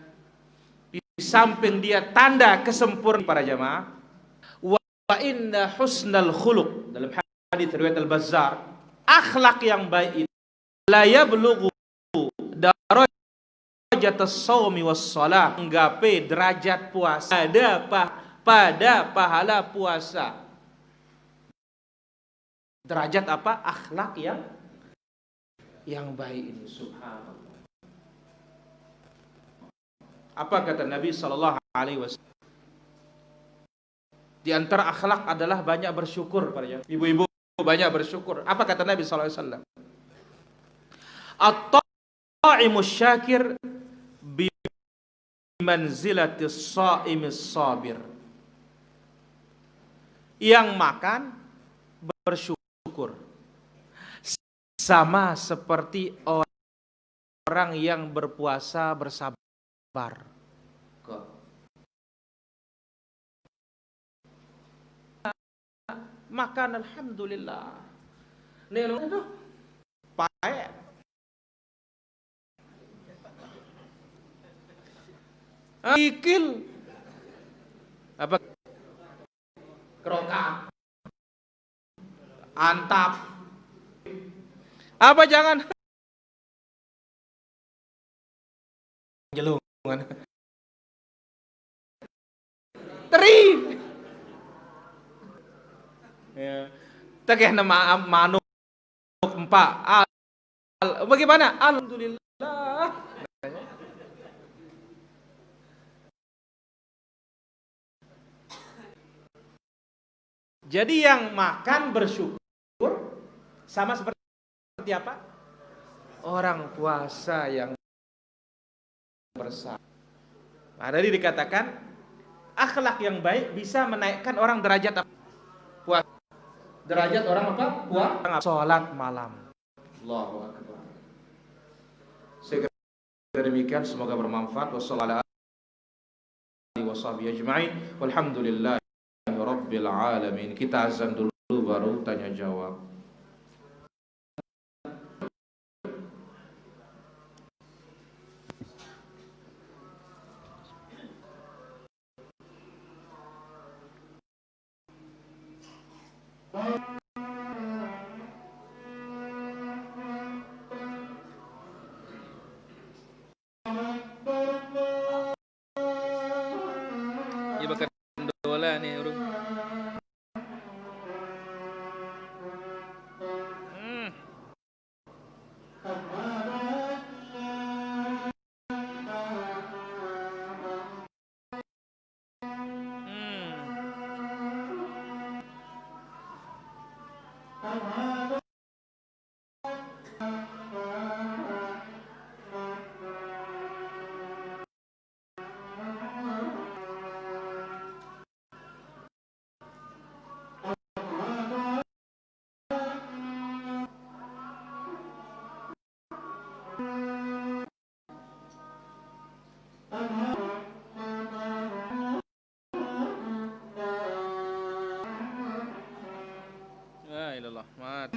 Di samping dia tanda kesempurnaan para jamaah, wa inna husnal khuluq, dalam hadis riwayat Al-Bazzar, akhlak yang baik itu la yablughu darajat as-shaumi was-shalah, menggapai derajat puasa pada pahala puasa. Derajat apa? Akhlak yang baik ini, subhanallah. Apa kata Nabi sallallahu alaihi wasallam? Di antara akhlak adalah banyak bersyukur para ibu-ibu, banyak bersyukur. Apa kata Nabi sallallahu alaihi wasallam? At-ta'imus syakir bi manzilatis sha'imis sabir. Yang makan bersyukur sama seperti orang yang berpuasa bersabar. Makan alhamdulillah. Nih lu pae. Ikil apa keroka antap apa jangan jelungan teri ya tegeh nama manuk empat bagaimana alhamdulillah. Jadi yang makan bersyukur sama seperti apa? Orang puasa yang bersabar. Nah, tadi dikatakan akhlak yang baik bisa menaikkan orang derajat apa? Puasa. Derajat orang apa? Puasa. Salat malam. Allahu akbar. Segera demikian, semoga bermanfaat. Wassalamualaikum warahmatullahi wabarakatuh. Walhamdulillah Rabbil alamin. Kita azan dulu baru tanya jawab. Ya bakal dola nih urung. La ilallah mat.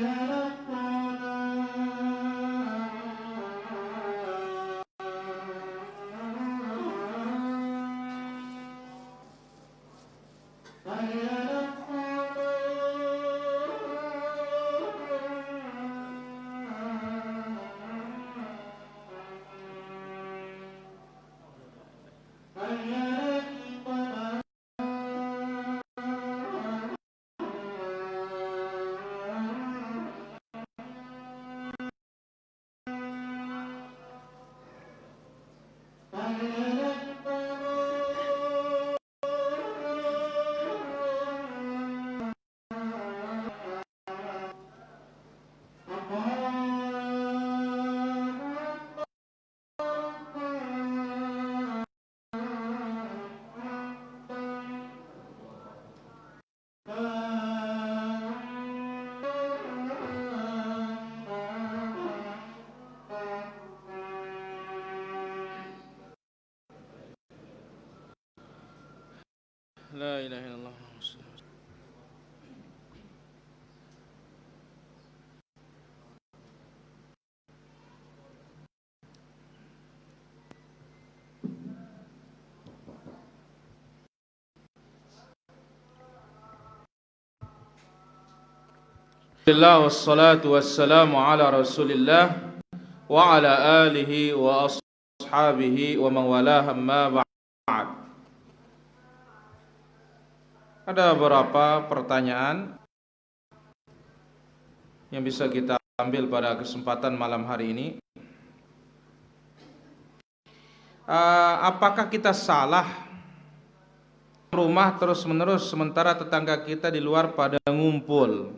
La ilaha illallah. Alhamdulillah wassalatu wassalamu ala Rasulillah wa ala alihi wa ashabihi wa man walah amma ba'd. Ada beberapa pertanyaan yang bisa kita ambil pada kesempatan malam hari ini. Apakah kita salah rumah terus-menerus sementara tetangga kita di luar pada ngumpul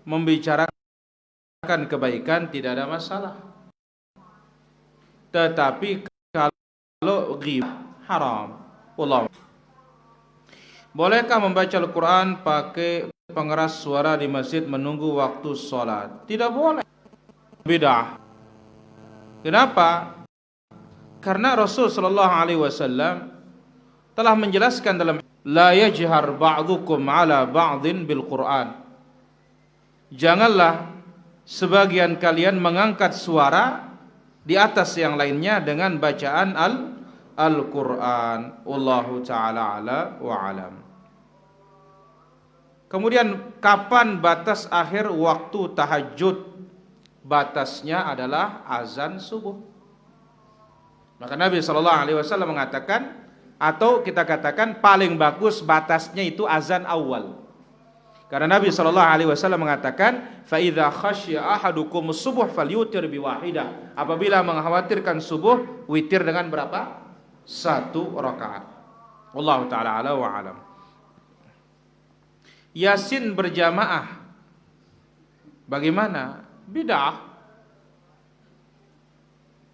membicarakan kebaikan, tidak ada masalah. Tetapi kalau ghibah haram. Wallah. Bolehkah membaca Al-Quran pakai pengeras suara di masjid menunggu waktu sholat. Tidak boleh. Bid'ah. Kenapa? Karena Rasul sallallahu alaihi wasallam telah menjelaskan dalam la yajhar ba'dukum ala ba'din bil Qur'an. Janganlah sebagian kalian mengangkat suara di atas yang lainnya dengan bacaan Al-Qur'an. Wallahu taala ala wa alam. Kemudian kapan batas akhir waktu tahajud? Batasnya adalah azan subuh. Maka Nabi sallallahu alaihi wasallam mengatakan, atau kita katakan paling bagus batasnya itu azan awal. Karena Nabi sallallahu alaihi wasallam mengatakan, fa idza khasya ahadukum subuh falyutir biwahidah. Apabila mengkhawatirkan subuh, witir dengan berapa? 1 rakaat. Wallahu taala ala wa alam. Yasin berjamaah bagaimana? Bid'ah.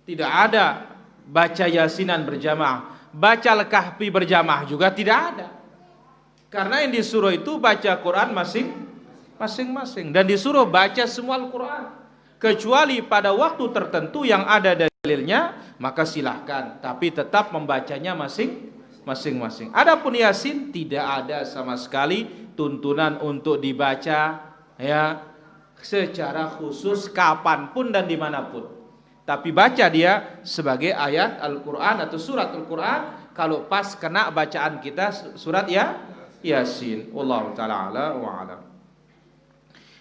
Tidak ada baca yasinan berjamaah. Baca Al-Kahfi berjamaah juga tidak ada. Karena yang disuruh itu baca Quran masing-masing. Dan disuruh baca semua Al-Quran. Kecuali pada waktu tertentu yang ada dalilnya, maka silahkan. Tapi tetap membacanya masing-masing. Adapun Yasin tidak ada sama sekali tuntunan untuk dibaca ya secara khusus kapanpun dan dimanapun. Tapi baca dia sebagai ayat Al-Quran atau surat Al-Quran kalau pas kena bacaan kita surat Yasin. Wallahu ta'ala ala wa alam.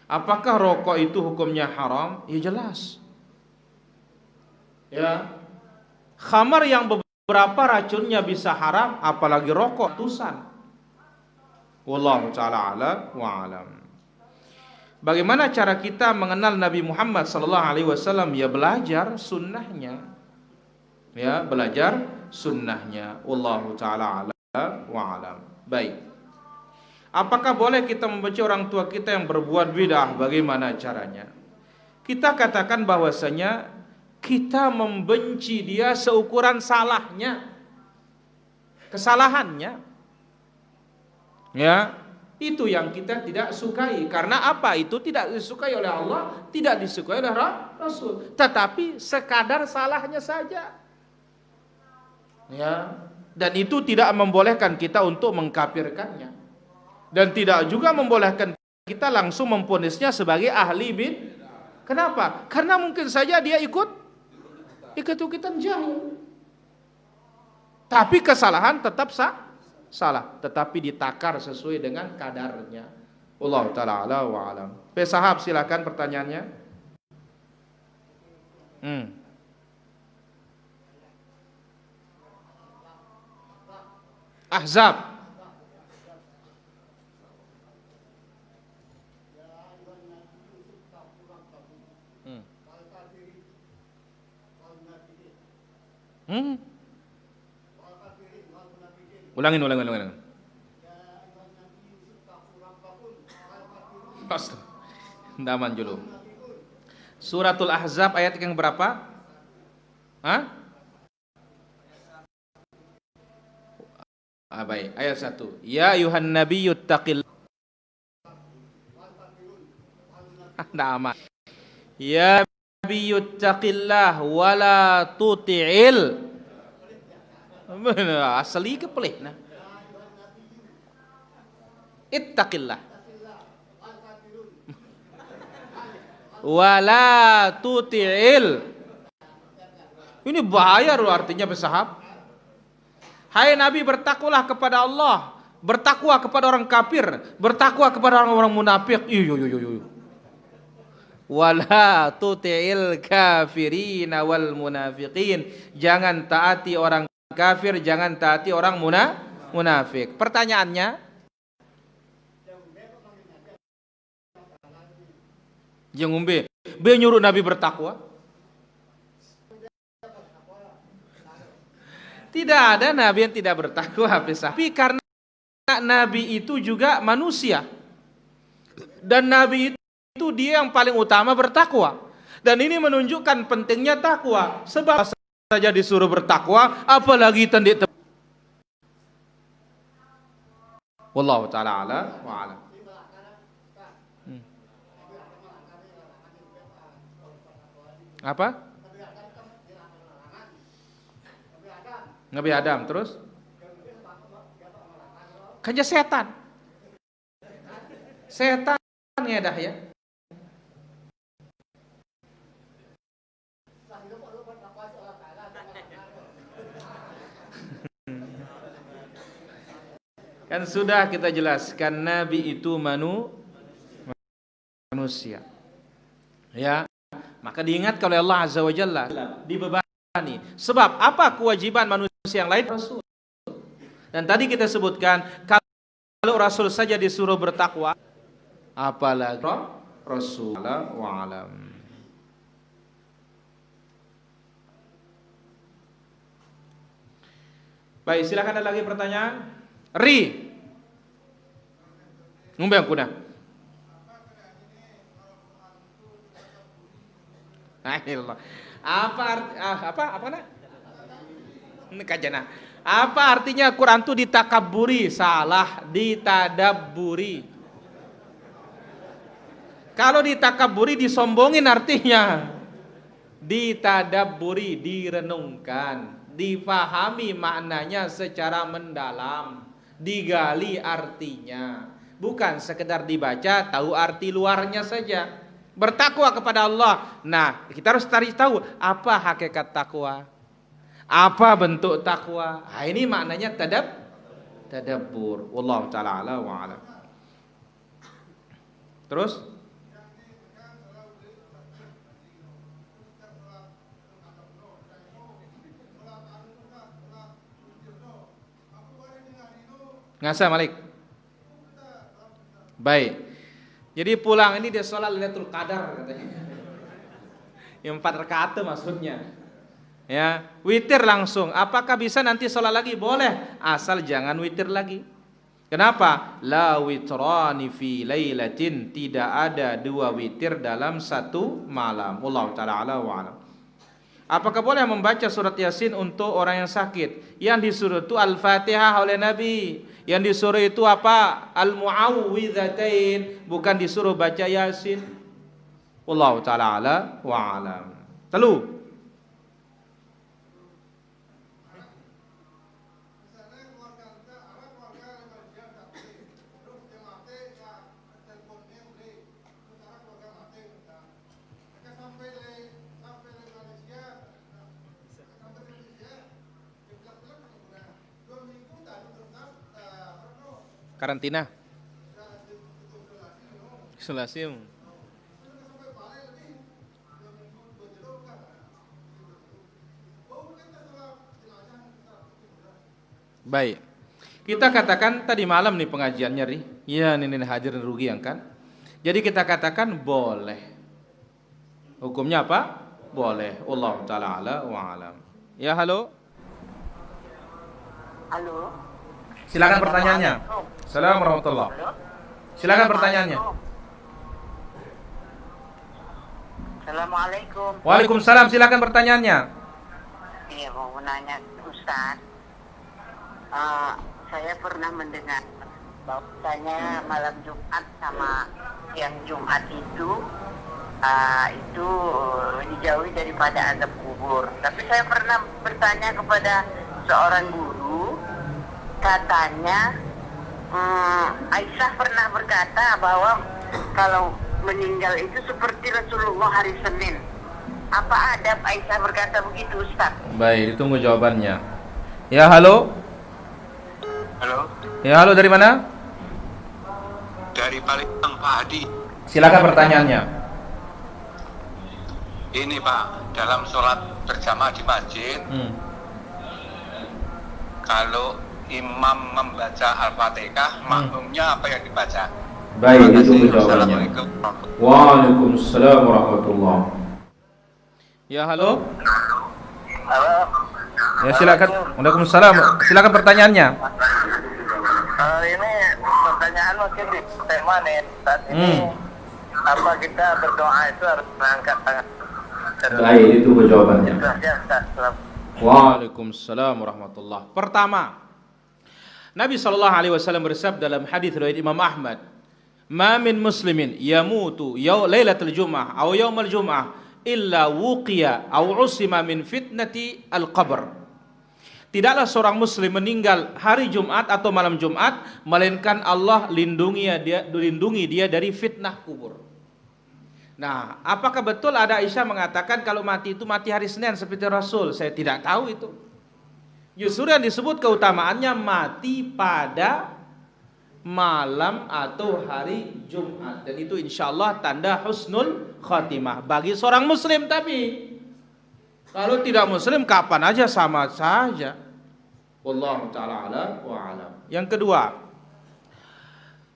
Apakah rokok itu hukumnya haram? Ya jelas. Ya. Khamar yang beberapa racunnya bisa haram, apalagi rokok tusan. Wallahu ta'ala ala wa alam. Bagaimana cara kita mengenal Nabi Muhammad sallallahu alaihi wasallam? Ya belajar sunnahnya. Ya, belajar sunnahnya. Wallahu ta'ala ala wa alam. Baik. Apakah boleh kita membenci orang tua kita yang berbuat bid'ah? Bagaimana caranya? Kita katakan bahwasanya kita membenci dia seukuran salahnya, kesalahannya. Ya, itu yang kita tidak sukai. Karena apa? Itu tidak disukai oleh Allah, tidak disukai oleh Rasul. Tetapi sekadar salahnya saja. Ya, dan itu tidak membolehkan kita untuk mengkafirkannya. Dan tidak juga membolehkan kita langsung memvonisnya sebagai ahli bid'ah. Kenapa? Karena mungkin saja dia ikut-ikutan jahil. Tapi kesalahan tetap salah, tetapi ditakar sesuai dengan kadarnya. Wallahu ta'ala ala wa alam. Pesahab silakan pertanyaannya. Ahzab. Ulangin. Ndaman dulu. Suratul Ahzab ayat yang berapa? Baik, ayat 1. Ya ayuhan nabiyyu taqillah. Nama. Ya nabiyyu taqillah wala tuti'il. Asli ke pelih nah. Ittaqillah. Wala tuti'il. Ini bahaya loh artinya pesahab. Hai Nabi, bertakwalah kepada Allah, bertakwa kepada orang kafir, bertakwa kepada orang-orang munafik. Wala tuti'il kafirina wal munafiqin. Jangan taati orang kafir, jangan taati orang munafik. Pertanyaannya, yang umbe, be nyuruh Nabi bertakwa? Tidak ada Nabi yang tidak bertakwa, tapi karena Nabi itu juga manusia. Dan Nabi itu dia yang paling utama bertakwa. Dan ini menunjukkan pentingnya takwa. Sebab saja disuruh bertakwa, apalagi tendik. Wallahu ta'ala ala wa alam. Apa? Nabi Adam terus? Kan dia setan. Setan ngedah ya. Kan sudah kita jelaskan Nabi itu manusia. Ya, maka diingatkan oleh Allah Azza wa Jalla, dibebani. Sebab apa kewajiban manusia yang lain? Rasul. Dan tadi kita sebutkan kalau Rasul saja disuruh bertakwa, apalagi Rasul wa alam. Baik, silakan ada lagi pertanyaan. Ri. Ngumbang kuda. Apa nak? Ini kajana. Apa artinya Quran itu ditakaburi? Salah, ditadaburi. Kalau ditakaburi disombongin artinya. Ditadaburi, direnungkan, difahami maknanya secara mendalam, digali artinya. Bukan sekedar dibaca, tahu arti luarnya saja. Bertakwa kepada Allah. Nah, kita harus cari tahu apa hakikat takwa. Apa bentuk takwa? Nah, ini maknanya tadabbur. Wallahu taala ala wa alam. Terus? Ngasa Malik. Baik. Jadi pulang ini dia sholat Lailatul Qadar katanya. Yang 4 rakaat maksudnya. Ya, witir langsung. Apakah bisa nanti sholat lagi? Boleh, asal jangan witir lagi. Kenapa? La witrani fi lailatin, tidak ada 2 witir dalam 1 malam. Wallahu taala ala wa alam. Apakah boleh membaca surat Yasin untuk orang yang sakit? Yang disuruh itu Al-Fatihah oleh Nabi. Yang disuruh itu apa? Al-Mu'awwidzatain, bukan disuruh baca Yasin. Wallahu taala ala wa alam. Telu. Karantina. Isolasi. Baik. Kita katakan tadi malam nih pengajiannya Ri. Iya, ini hadir rugi yang kan. Jadi kita katakan boleh. Hukumnya apa? Boleh. Allah taala ala wa alam. Ya, halo. Halo. Silakan pertanyaannya. Assalamualaikum warahmatullahi. Silakan pertanyaannya. Assalamualaikum. Waalaikumsalam, silakan pertanyaannya. Iya, mau menanya Ustaz. Saya pernah mendengar bahwasanya malam Jumat sama yang Jumat itu dijauhi daripada azab kubur. Tapi saya pernah bertanya kepada seorang guru, katanya Aisyah pernah berkata bahwa kalau meninggal itu seperti Rasulullah hari Senin. Apa adab Aisyah berkata begitu, Ustaz? Baik, ditunggu jawabannya. Ya, halo. Halo. Ya, halo, dari mana? Dari Palembang, Pak Hadi. Silakan pertanyaannya. Ini Pak, dalam sholat berjamaah di masjid, kalau imam membaca Al-Fatihah, makmumnya apa yang dibaca? Baik, ditunggu jawabannya. Waalaikumsalam warahmatullahi. Ya, halo. Halo. Ya, silakan. Waalaikumsalam. Silakan pertanyaannya. Ini pertanyaan mungkin di tema nih. Saat ini apa kita berdoa itu harus mengangkat tangan? Baik, ditunggu jawabannya. Itu aja, Ustaz. Waalaikumsalam warahmatullahi. Pertama, Nabi SAW bersabda dalam hadis riwayat Imam Ahmad, "Ma min muslimin yamutu lailatul jum'ah aw yaumal jum'ah illa wuqiya aw usima min fitnati al-qabr. Tidaklah seorang muslim meninggal hari Jumat atau malam Jumat melainkan Allah lindungi dia dari fitnah kubur. Nah, apakah betul ada Aisyah mengatakan kalau mati itu mati hari Senin seperti Rasul? Saya tidak tahu itu. Justru yang disebut keutamaannya mati pada malam atau hari Jumat, dan itu insyaallah tanda husnul khatimah bagi seorang muslim. Tapi kalau tidak muslim kapan aja sama saja. Wallahu taala ala wa alam. Yang kedua,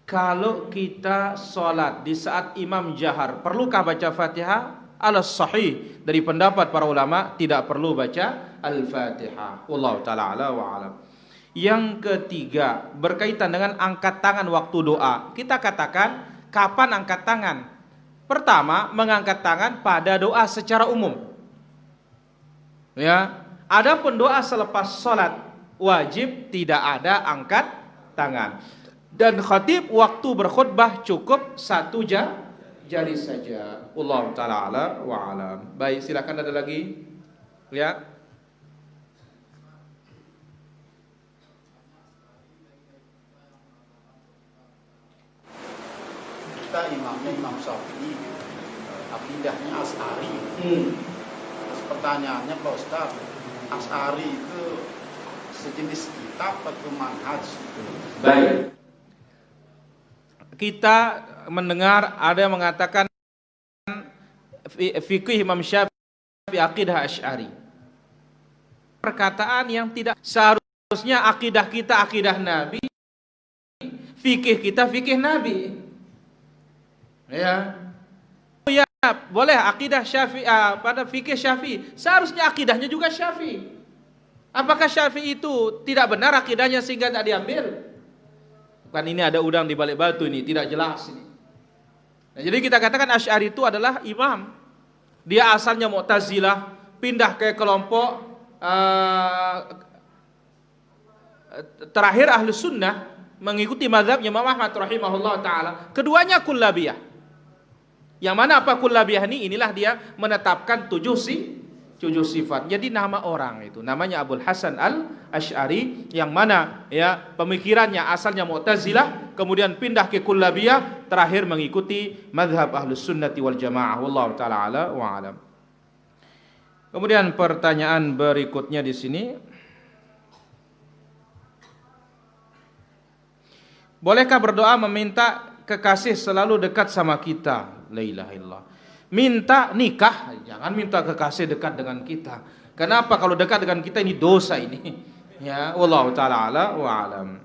kalau kita sholat di saat imam jahar, perlukah baca Fatihah? Ala sahih dari pendapat para ulama tidak perlu baca Al-Fatihah. Wallahu taala ala wa alam. Yang ketiga, berkaitan dengan angkat tangan waktu doa. Kita katakan kapan angkat tangan? Pertama, mengangkat tangan pada doa secara umum. Ya, adapun doa selepas sholat wajib tidak ada angkat tangan. Dan khatib waktu berkhutbah cukup satu jari saja. Wallahu taala ala wa alam. Baik, silakan ada lagi? Ya. Kita imamnya Imam Syafi'i, akidahnya Asy'ari. Terus pertanyaannya Pak Ustaz, Asy'ari itu sejenis kitab atau manhaj? Baik. Kita mendengar ada yang mengatakan fikih Imam Syafi'i akidah Asy'ari. Perkataan yang tidak seharusnya akidah kita akidah Nabi, fikih kita fikih Nabi. Ya. Ya, boleh akidah Syafi'i pada fikih Syafi'i. Seharusnya akidahnya juga Syafi'i. Apakah Syafi'i itu tidak benar akidahnya sehingga tak diambil? Bukan, ini ada udang di balik batu, ini tidak jelas ini. Nah, jadi kita katakan Asy'ari itu adalah imam. Dia asalnya Mu'tazilah, pindah ke kelompok terakhir Ahlus Sunnah, mengikuti mazhabnya Imam Ahmad rahimahullah taala. Keduanya kullabiyah. Yang mana apa kullabiyah ini? Inilah dia menetapkan tujuh sifat. Jadi nama orang itu namanya Abul Hasan al-Asy'ari, yang mana ya pemikirannya asalnya Mu'tazilah, kemudian pindah ke kullabiyah, terakhir mengikuti mazhab Ahlus Sunnati wal Jamaah. Wallahu taala ala wa alam. Kemudian pertanyaan berikutnya di sini, bolehkah berdoa meminta kekasih selalu dekat sama kita? La ilaha illallah. Minta nikah, jangan minta kekasih dekat dengan kita. Kenapa? Kalau dekat dengan kita ini dosa ini. Ya, wallahu taala ala wa alam.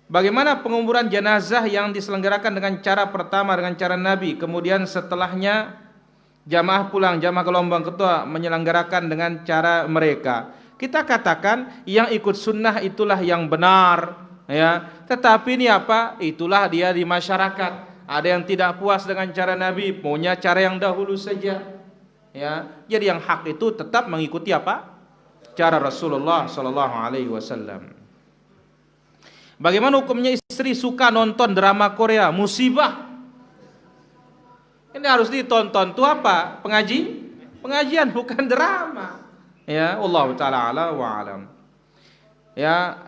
Bagaimana penguburan jenazah yang diselenggarakan dengan cara pertama dengan cara Nabi, kemudian setelahnya jamaah pulang, jamaah gelombang kedua menyelenggarakan dengan cara mereka? Kita katakan yang ikut sunnah itulah yang benar, ya. Tetapi ini apa? Itulah dia di masyarakat. Ada yang tidak puas dengan cara Nabi, maunya cara yang dahulu saja. Ya, jadi yang hak itu tetap mengikuti apa? Cara Rasulullah sallallahu alaihi wasallam. Bagaimana hukumnya istri suka nonton drama Korea? Musibah. Ini harus ditonton tuh apa? Pengajian bukan drama. Ya, wallahu taala ala wa alam. Ya,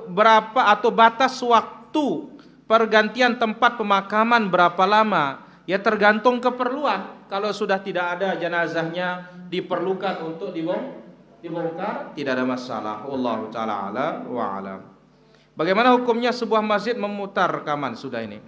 berapa atau batas waktu pergantian tempat pemakaman berapa lama? Ya tergantung keperluan. Kalau sudah tidak ada jenazahnya diperlukan untuk dibongkar, tidak ada masalah. Wallahu taala ala wa alam. Bagaimana hukumnya sebuah masjid memutar rekaman? Sudah ini.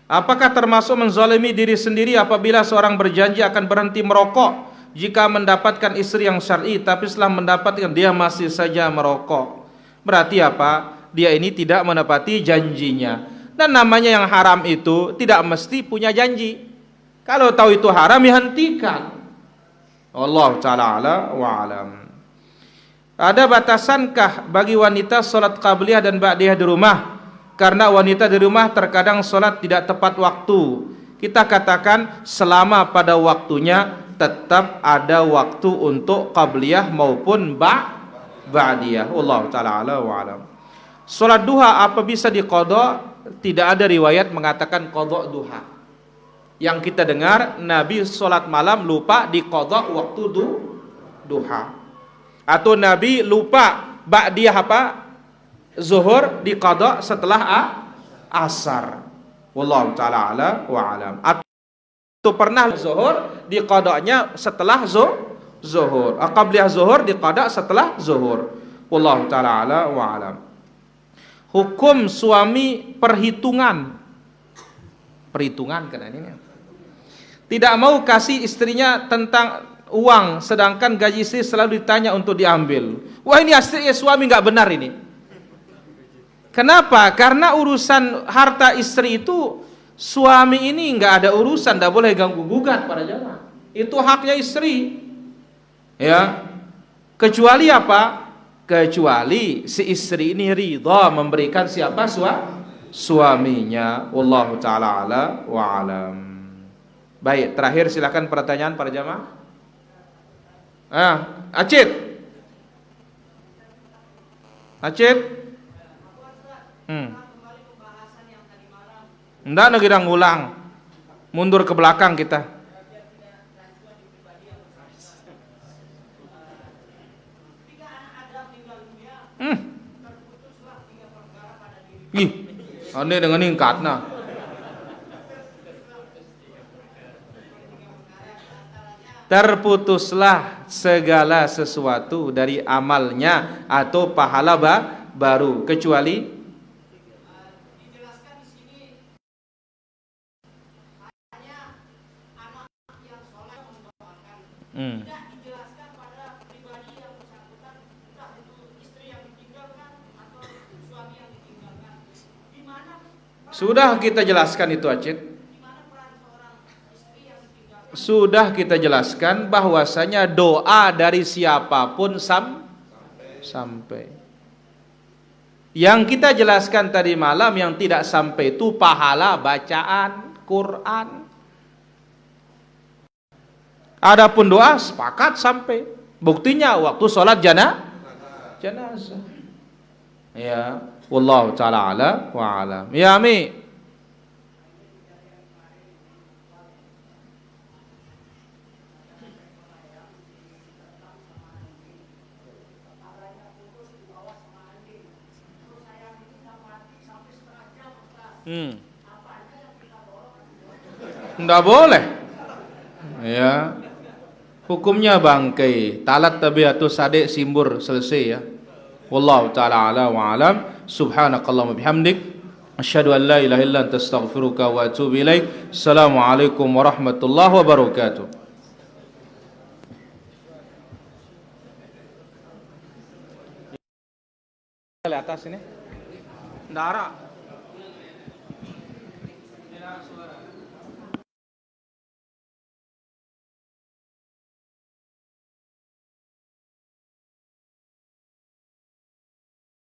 Apakah termasuk menzalimi diri sendiri apabila seorang berjanji akan berhenti merokok jika mendapatkan istri yang syar'i, tapi setelah mendapatkan dia masih saja merokok? Berarti apa? Dia ini tidak menepati janjinya. Dan namanya yang haram itu tidak mesti punya janji. Kalau tahu itu haram, ya hentikan. Wallahu ta'ala ala wa alam. Ada batasankah bagi wanita sholat qabliyah dan ba'diyah di rumah? Karena wanita di rumah terkadang sholat tidak tepat waktu. Kita katakan selama pada waktunya tetap ada waktu untuk qabliyah maupun ba'diyah. Wallahu ta'ala ala wa alam. Sholat duha apa bisa diqadha? Tidak ada riwayat mengatakan qadha duha. Yang kita dengar Nabi sholat malam lupa diqadha waktu duha. Atau Nabi lupa ba'diyah apa? Zuhur diqadha setelah asar. Wallahu taala ala wa alam. Atau pernah zuhur diqadhanya setelah zuhur. Qabliyah zuhur diqadha setelah zuhur. Wallahu taala ala wa alam. Hukum suami perhitungan kan ini. Tidak mau kasih istrinya tentang uang, sedangkan gaji istri selalu ditanya untuk diambil. Wah, ini suami nggak benar ini. Kenapa? Karena urusan harta istri itu suami ini nggak ada urusan, nggak boleh ganggu gugat para jamaah. Itu haknya istri. Ya. Kecuali apa? Kecuali si istri ini ridha memberikan siapa suaminya. Wallahu taala ala wa alam. Baik, terakhir silakan pertanyaan para jamaah. Acit. Nggak negara ngulang. Mundur ke belakang kita. Ih, aneh dengan ingkatna. Terputuslah segala sesuatu dari amalnya atau pahala baru kecuali dijelaskan di sini hanya anak yang soleh mendoakan. Tidak dijelaskan pada pribadi yang bersangkutan, entah itu istri yang ditinggalkan atau suami yang ditinggalkan. Di mana sudah kita jelaskan itu, Acit. Sudah kita jelaskan bahwasanya doa dari siapapun sampai. Yang kita jelaskan tadi malam yang tidak sampai itu pahala bacaan Quran. Adapun doa sepakat sampai. Buktinya waktu sholat jenazah. Ya, wallahu taala ala wa alam. Ya, Mi. Nggak boleh. Ya. Hukumnya bangkai. Talat tabiatu sadek simbur selesai ya. Wallahu taala ala wa alam. Subhanakallahumma bihamdik asyhadu an la ilaha illa anta astaghfiruka wa atubu ilaik. Assalamualaikum warahmatullahi wabarakatuh. Di atas ini. Darah. Suara.